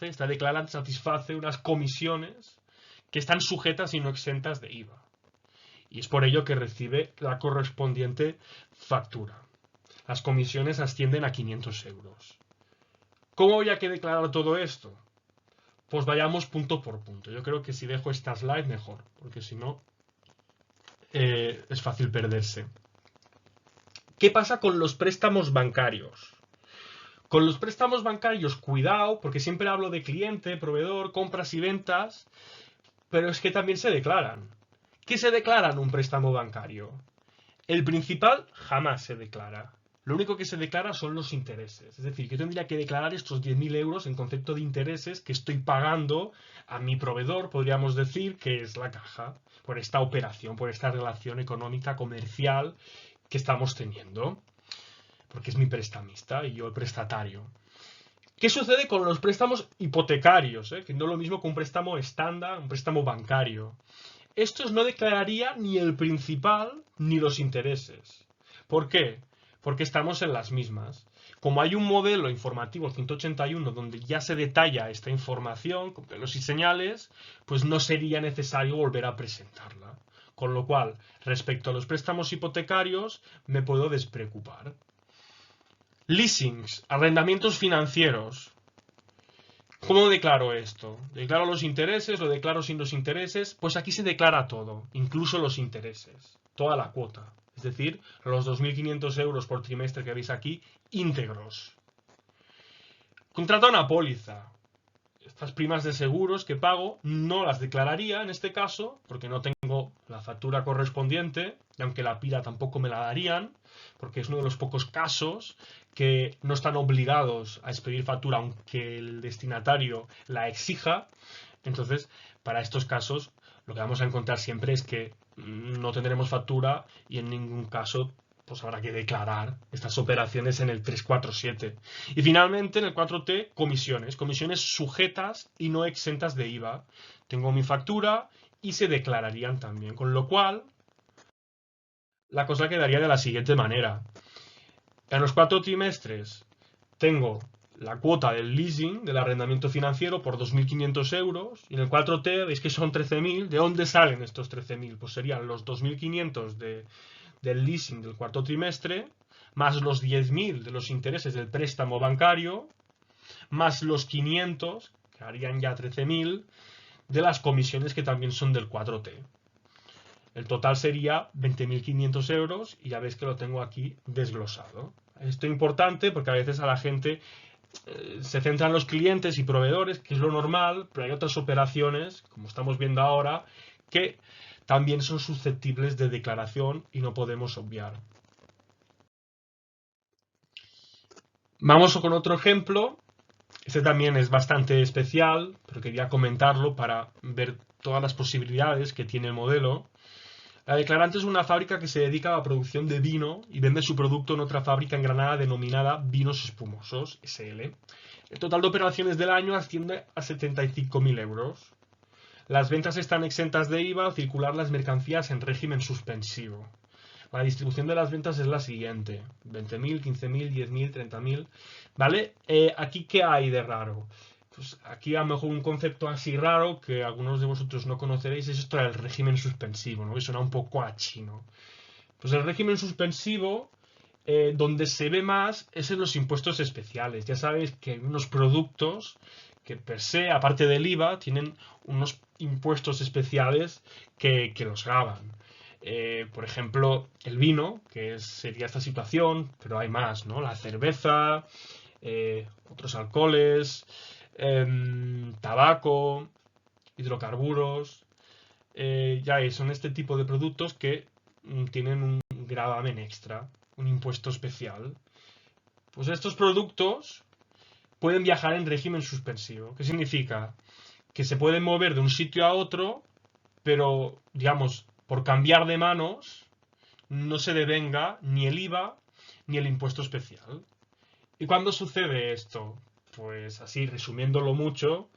esta declarante satisface unas comisiones que están sujetas y no exentas de IVA. Y es por ello que recibe la correspondiente factura. Las comisiones ascienden a 500 euros. ¿Cómo voy a que declarar todo esto? Pues vayamos punto por punto. Yo creo que si dejo esta slide mejor, porque si no es fácil perderse. ¿Qué pasa con los préstamos bancarios? Con los préstamos bancarios, cuidado, porque siempre hablo de cliente, proveedor, compras y ventas, pero es que también se declaran. ¿Qué se declara en un préstamo bancario? El principal jamás se declara. Lo único que se declara son los intereses. Es decir, yo tendría que declarar estos 10.000 euros en concepto de intereses que estoy pagando a mi proveedor, podríamos decir, que es la Caja, por esta operación, por esta relación económica, comercial que estamos teniendo. Porque es mi prestamista y yo el prestatario. ¿Qué sucede con los préstamos hipotecarios? Que no es lo mismo que un préstamo estándar, un préstamo bancario. Estos no declararía ni el principal ni los intereses. ¿Por qué? Porque estamos en las mismas. Como hay un modelo informativo 181 donde ya se detalla esta información con pelos y señales, pues no sería necesario volver a presentarla. Con lo cual, respecto a los préstamos hipotecarios, me puedo despreocupar. Leasings, arrendamientos financieros. ¿Cómo declaro esto? ¿Declaro los intereses? ¿Lo declaro sin los intereses? Pues aquí se declara todo, incluso los intereses, toda la cuota. Es decir, los 2.500 euros por trimestre que veis aquí, íntegros. Contrata una póliza. Estas primas de seguros que pago no las declararía en este caso, porque no tengo la factura correspondiente, y aunque la pida tampoco me la darían, porque es uno de los pocos casos que no están obligados a expedir factura aunque el destinatario la exija. Entonces, para estos casos, lo que vamos a encontrar siempre es que no tendremos factura y en ningún caso pues habrá que declarar estas operaciones en el 347. Y finalmente, en el 4T, comisiones. Comisiones sujetas y no exentas de IVA. Tengo mi factura y se declararían también. Con lo cual, la cosa quedaría de la siguiente manera. En los 4 trimestres tengo la cuota del leasing, del arrendamiento financiero, por 2.500 euros. Y en el 4T veis que son 13.000. ¿De dónde salen estos 13.000? Pues serían los 2.500 del leasing del cuarto trimestre, más los 10.000 de los intereses del préstamo bancario, más los 500, que harían ya 13.000, de las comisiones que también son del 4T. El total sería 20.500 euros y ya veis que lo tengo aquí desglosado. Esto es importante porque a veces a la gente se centran los clientes y proveedores, que es lo normal, pero hay otras operaciones, como estamos viendo ahora, que también son susceptibles de declaración y no podemos obviar. Vamos con otro ejemplo. Este también es bastante especial, pero quería comentarlo para ver todas las posibilidades que tiene el modelo. La declarante es una fábrica que se dedica a la producción de vino y vende su producto en otra fábrica en Granada denominada Vinos Espumosos, SL. El total de operaciones del año asciende a 75.000 euros. Las ventas están exentas de IVA al circular las mercancías en régimen suspensivo. La distribución de las ventas es la siguiente: 20.000, 15.000, 10.000, 30.000. ¿Vale? ¿Aquí qué hay de raro? Pues aquí a lo mejor un concepto así raro que algunos de vosotros no conoceréis es esto del régimen suspensivo, ¿no? Que suena un poco a chino. Pues el régimen suspensivo donde se ve más es en los impuestos especiales. Ya sabéis que hay unos productos que per se, aparte del IVA, tienen unos impuestos especiales que los gravan. Por ejemplo, el vino, sería esta situación, pero hay más, ¿no? La cerveza, otros alcoholes, tabaco, hidrocarburos. Ya son este tipo de productos que tienen un gravamen extra, un impuesto especial. Pues estos productos pueden viajar en régimen suspensivo. ¿Qué significa? Que se pueden mover de un sitio a otro, pero, digamos, por cambiar de manos, no se devenga ni el IVA ni el impuesto especial. ¿Y cuándo sucede esto? Pues así, resumiéndolo mucho,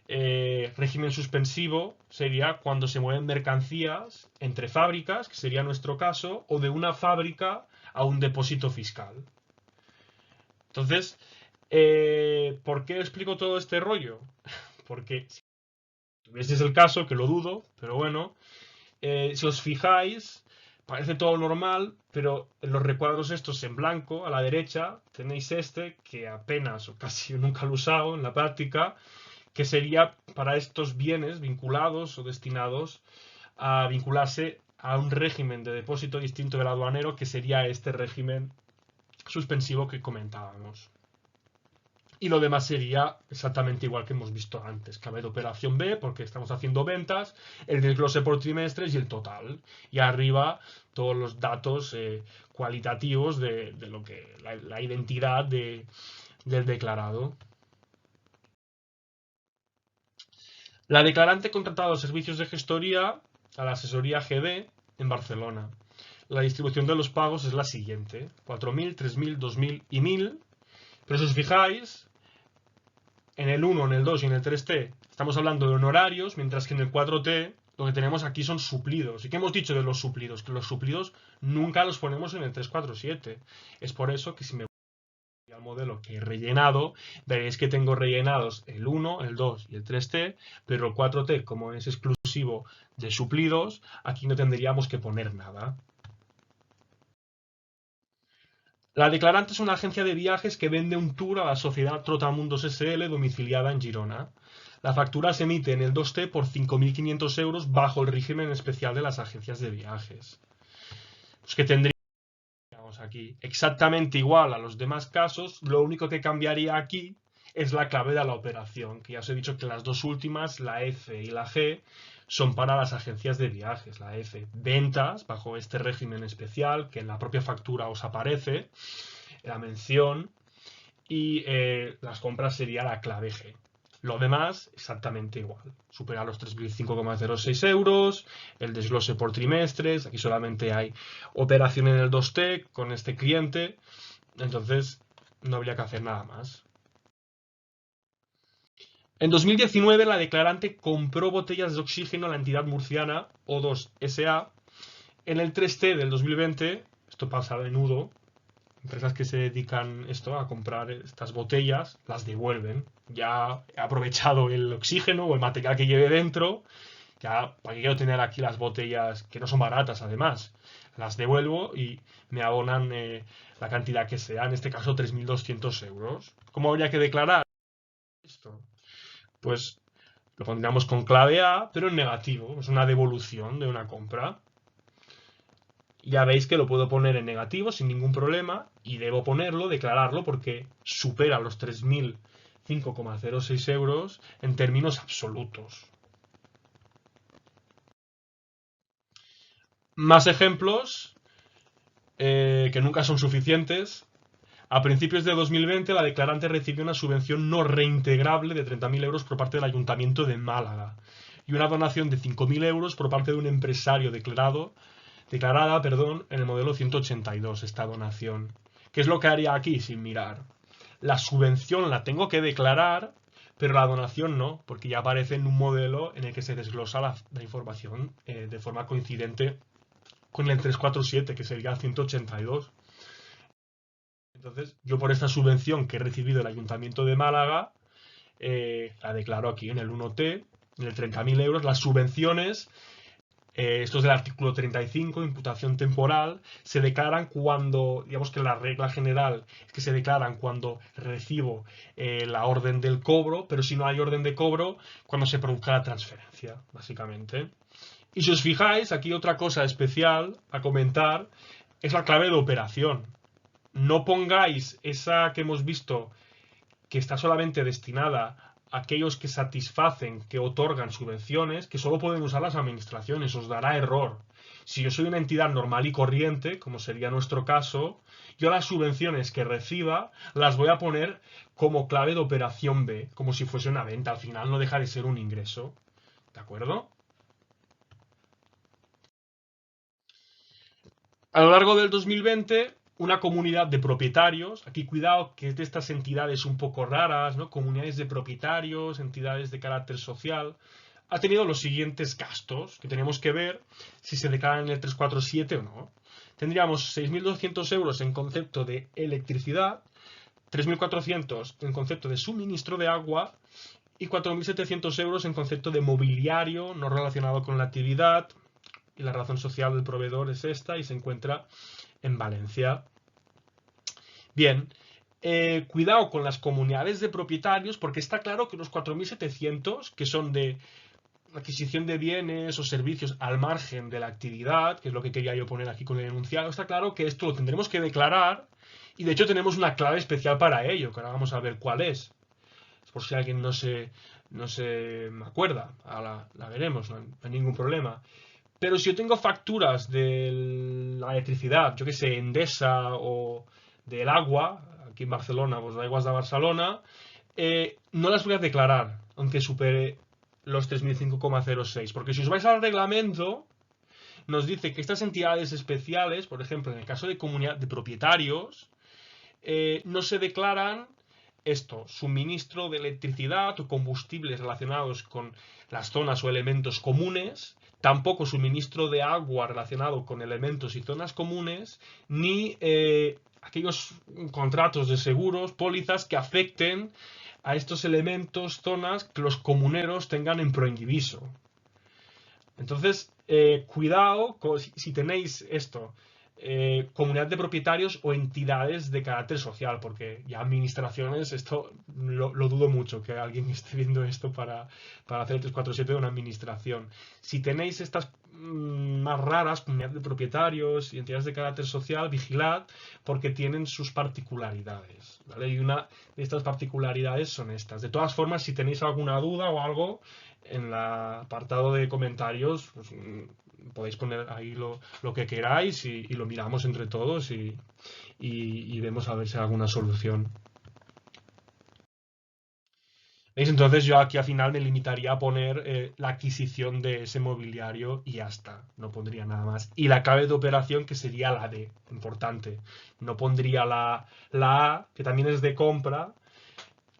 régimen suspensivo sería cuando se mueven mercancías entre fábricas, que sería nuestro caso, o de una fábrica a un depósito fiscal. Entonces, ¿por qué explico todo este rollo? Porque si tuvieseis el caso, que lo dudo, pero bueno, si os fijáis, parece todo normal, pero en los recuadros estos en blanco, a la derecha, tenéis este, que apenas o casi nunca lo he usado en la práctica, que sería para estos bienes vinculados o destinados a vincularse a un régimen de depósito distinto del aduanero, que sería este régimen suspensivo que comentábamos. Y lo demás sería exactamente igual que hemos visto antes. Clave de operación B, porque estamos haciendo ventas, el desglose por trimestres y el total. Y arriba todos los datos cualitativos de lo que la identidad del declarado. La declarante contratado los servicios de gestoría a la asesoría GB en Barcelona. La distribución de los pagos es la siguiente: 4.000, 3.000, 2.000 y 1.000. Pero si os fijáis, en el 1, en el 2 y en el 3T estamos hablando de honorarios, mientras que en el 4T lo que tenemos aquí son suplidos. ¿Y qué hemos dicho de los suplidos? Que los suplidos nunca los ponemos en el 347. Es por eso que si me voy al modelo que he rellenado, veréis que tengo rellenados el 1, el 2 y el 3T, pero el 4T, como es exclusivo de suplidos, aquí no tendríamos que poner nada. La declarante es una agencia de viajes que vende un tour a la sociedad Trotamundos SL domiciliada en Girona. La factura se emite en el 2T por 5.500 euros bajo el régimen especial de las agencias de viajes. Pues que tendríamos aquí exactamente igual a los demás casos, lo único que cambiaría aquí es la clave de la operación, que ya os he dicho que las dos últimas, la F y la G, son para las agencias de viajes. La F, ventas, bajo este régimen especial, que en la propia factura os aparece, la mención, y las compras sería la clave G. Lo demás, exactamente igual. Supera los 3.005,06 euros, el desglose por trimestres, aquí solamente hay operación en el 2T con este cliente, entonces no habría que hacer nada más. En 2019, la declarante compró botellas de oxígeno a la entidad murciana O2 SA. En el 3T del 2020, esto pasa a menudo, empresas que se dedican a comprar estas botellas, las devuelven. Ya he aprovechado el oxígeno o el material que lleve dentro, ya para qué quiero tener aquí las botellas que no son baratas además. Las devuelvo y me abonan la cantidad que sea, en este caso 3.200 euros. ¿Cómo habría que declarar esto? Pues lo pondríamos con clave A, pero en negativo. Es una devolución de una compra. Ya veis que lo puedo poner en negativo sin ningún problema y debo ponerlo, declararlo, porque supera los 3.005,06 euros en términos absolutos. Más ejemplos que nunca son suficientes. A principios de 2020, la declarante recibió una subvención no reintegrable de 30.000 euros por parte del Ayuntamiento de Málaga y una donación de 5.000 euros por parte de un empresario declarada, en el modelo 182, esta donación. ¿Qué es lo que haría aquí sin mirar? La subvención la tengo que declarar, pero la donación no, porque ya aparece en un modelo en el que se desglosa la información de forma coincidente con el 347, que sería el 182. Entonces, yo por esta subvención que he recibido del Ayuntamiento de Málaga, la declaro aquí en el 1T, en el 30.000 euros. Las subvenciones estos del artículo 35, imputación temporal, se declaran cuando, digamos que la regla general es que se declaran cuando recibo la orden del cobro, pero si no hay orden de cobro, cuando se produzca la transferencia, básicamente. Y si os fijáis, aquí otra cosa especial a comentar es la clave de operación. No pongáis esa que hemos visto que está solamente destinada a aquellos que satisfacen, que otorgan subvenciones, que solo pueden usar las administraciones, os dará error. Si yo soy una entidad normal y corriente, como sería nuestro caso, yo las subvenciones que reciba las voy a poner como clave de operación B, como si fuese una venta. Al final no deja de ser un ingreso. ¿De acuerdo? A lo largo del 2020, una comunidad de propietarios, aquí cuidado que es de estas entidades un poco raras, ¿no? Comunidades de propietarios, entidades de carácter social, ha tenido los siguientes gastos que tenemos que ver si se declaran en el 347 o no. Tendríamos 6.200 euros en concepto de electricidad, 3.400 en concepto de suministro de agua y 4.700 euros en concepto de mobiliario no relacionado con la actividad, y la razón social del proveedor es esta y se encuentra en Valencia. Bien, cuidado con las comunidades de propietarios porque está claro que los 4.700 que son de adquisición de bienes o servicios al margen de la actividad, que es lo que quería yo poner aquí con el enunciado, está claro que esto lo tendremos que declarar y de hecho tenemos una clave especial para ello, que ahora vamos a ver cuál es. Por si alguien no se acuerda, ahora la veremos, no hay ningún problema. Pero si yo tengo facturas de la electricidad, yo que sé, Endesa o del agua, aquí en Barcelona, pues de Aguas de Barcelona, no las voy a declarar, aunque supere los 3.005,06. Porque si os vais al reglamento, nos dice que estas entidades especiales, por ejemplo, en el caso de comunidad de propietarios, no se declaran esto, suministro de electricidad o combustibles relacionados con las zonas o elementos comunes, tampoco suministro de agua relacionado con elementos y zonas comunes, ni aquellos contratos de seguros, pólizas que afecten a estos elementos, zonas que los comuneros tengan en proindiviso. Entonces, cuidado si tenéis esto, comunidad de propietarios o entidades de carácter social, porque ya administraciones, esto lo dudo mucho que alguien esté viendo esto para hacer el 347 de una administración. Si tenéis estas más raras, comunidad de propietarios y entidades de carácter social, vigilad porque tienen sus particularidades, ¿vale? Y una de estas particularidades son estas. De todas formas, si tenéis alguna duda o algo, en el apartado de comentarios pues, podéis poner ahí lo que queráis y lo miramos entre todos y vemos a ver si hay alguna solución. ¿Veis? Entonces yo aquí al final me limitaría a poner la adquisición de ese mobiliario y ya está. No pondría nada más. Y la clave de operación que sería la D, importante. No pondría la A, que también es de compra.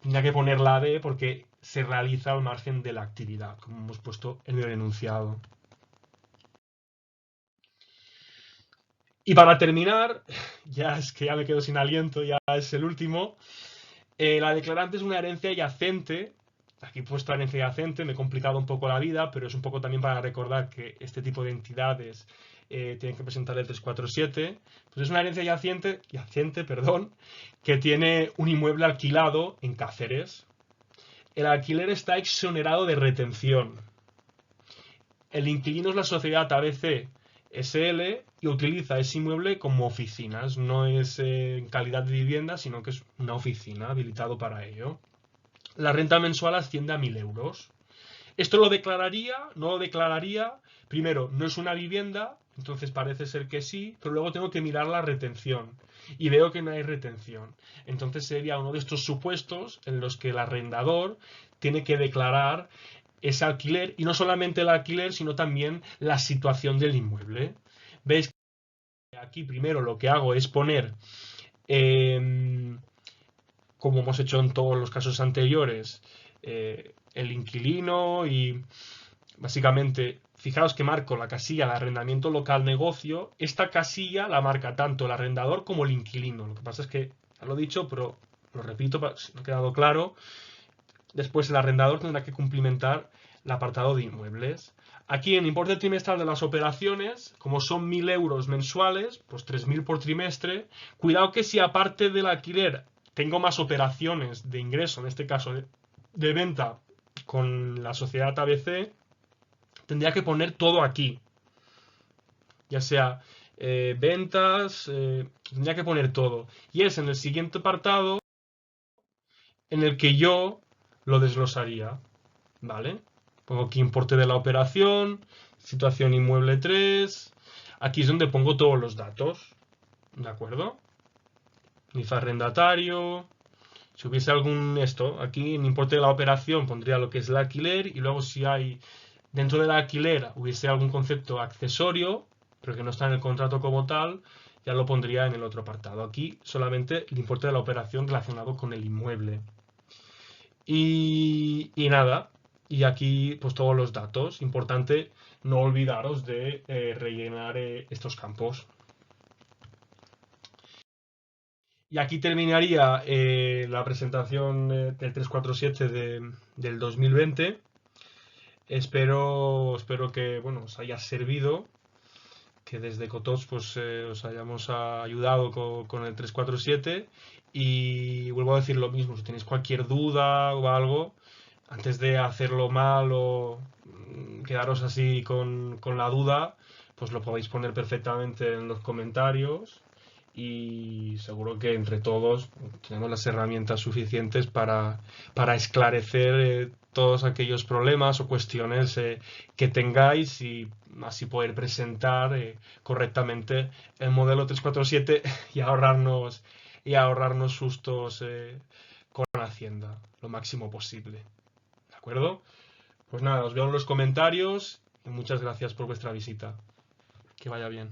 Tendría que poner la D porque se realiza al margen de la actividad, como hemos puesto en el enunciado. Y para terminar, ya es que ya me quedo sin aliento, ya es el último. La declarante es una herencia yacente. Aquí he puesto herencia yacente, me he complicado un poco la vida, pero es un poco también para recordar que este tipo de entidades tienen que presentar el 347. Pues es una herencia yacente, perdón, que tiene un inmueble alquilado en Cáceres. El alquiler está exonerado de retención. El inquilino es la sociedad ABC SL y utiliza ese inmueble como oficinas. No es en calidad de vivienda, sino que es una oficina habilitado para ello. La renta mensual asciende a 1.000 euros. ¿Esto lo declararía? ¿No lo declararía? Primero, no es una vivienda, entonces parece ser que sí, pero luego tengo que mirar la retención. Y veo que no hay retención. Entonces sería uno de estos supuestos en los que el arrendador tiene que declarar ese alquiler, y no solamente el alquiler, sino también la situación del inmueble. ¿Veis? Aquí primero lo que hago es poner, como hemos hecho en todos los casos anteriores, el inquilino y básicamente, fijaos que marco la casilla de arrendamiento local negocio. Esta casilla la marca tanto el arrendador como el inquilino. Lo que pasa es que, ya lo he dicho, pero lo repito, si no ha quedado claro. Después el arrendador tendrá que cumplimentar el apartado de inmuebles. Aquí en importe trimestral de las operaciones, como son 1.000 euros mensuales, pues 3.000 por trimestre. Cuidado que si aparte del alquiler tengo más operaciones de ingreso, en este caso de venta con la sociedad ABC, tendría que poner todo aquí. Ya sea ventas, tendría que poner todo. Y es en el siguiente apartado en el que yo lo desglosaría. ¿Vale? Pongo aquí importe de la operación, situación inmueble 3. Aquí es donde pongo todos los datos. ¿De acuerdo? NIF arrendatario. Si hubiese algún esto, aquí en importe de la operación pondría lo que es el alquiler y luego si hay dentro del alquiler hubiese algún concepto accesorio, pero que no está en el contrato como tal, ya lo pondría en el otro apartado. Aquí solamente el importe de la operación relacionado con el inmueble. Y nada, y aquí pues todos los datos. Importante no olvidaros de rellenar estos campos. Y aquí terminaría la presentación del 347 del 2020. Espero que bueno, os haya servido, que desde Cotos pues, os hayamos ayudado con el 347. Y vuelvo a decir lo mismo, si tenéis cualquier duda o algo, antes de hacerlo mal o quedaros así con la duda, pues lo podéis poner perfectamente en los comentarios y seguro que entre todos tenemos las herramientas suficientes para esclarecer todos aquellos problemas o cuestiones que tengáis y así poder presentar correctamente el modelo 347 y ahorrarnos sustos con Hacienda lo máximo posible. ¿De acuerdo? Pues nada, os veo en los comentarios y muchas gracias por vuestra visita. Que vaya bien.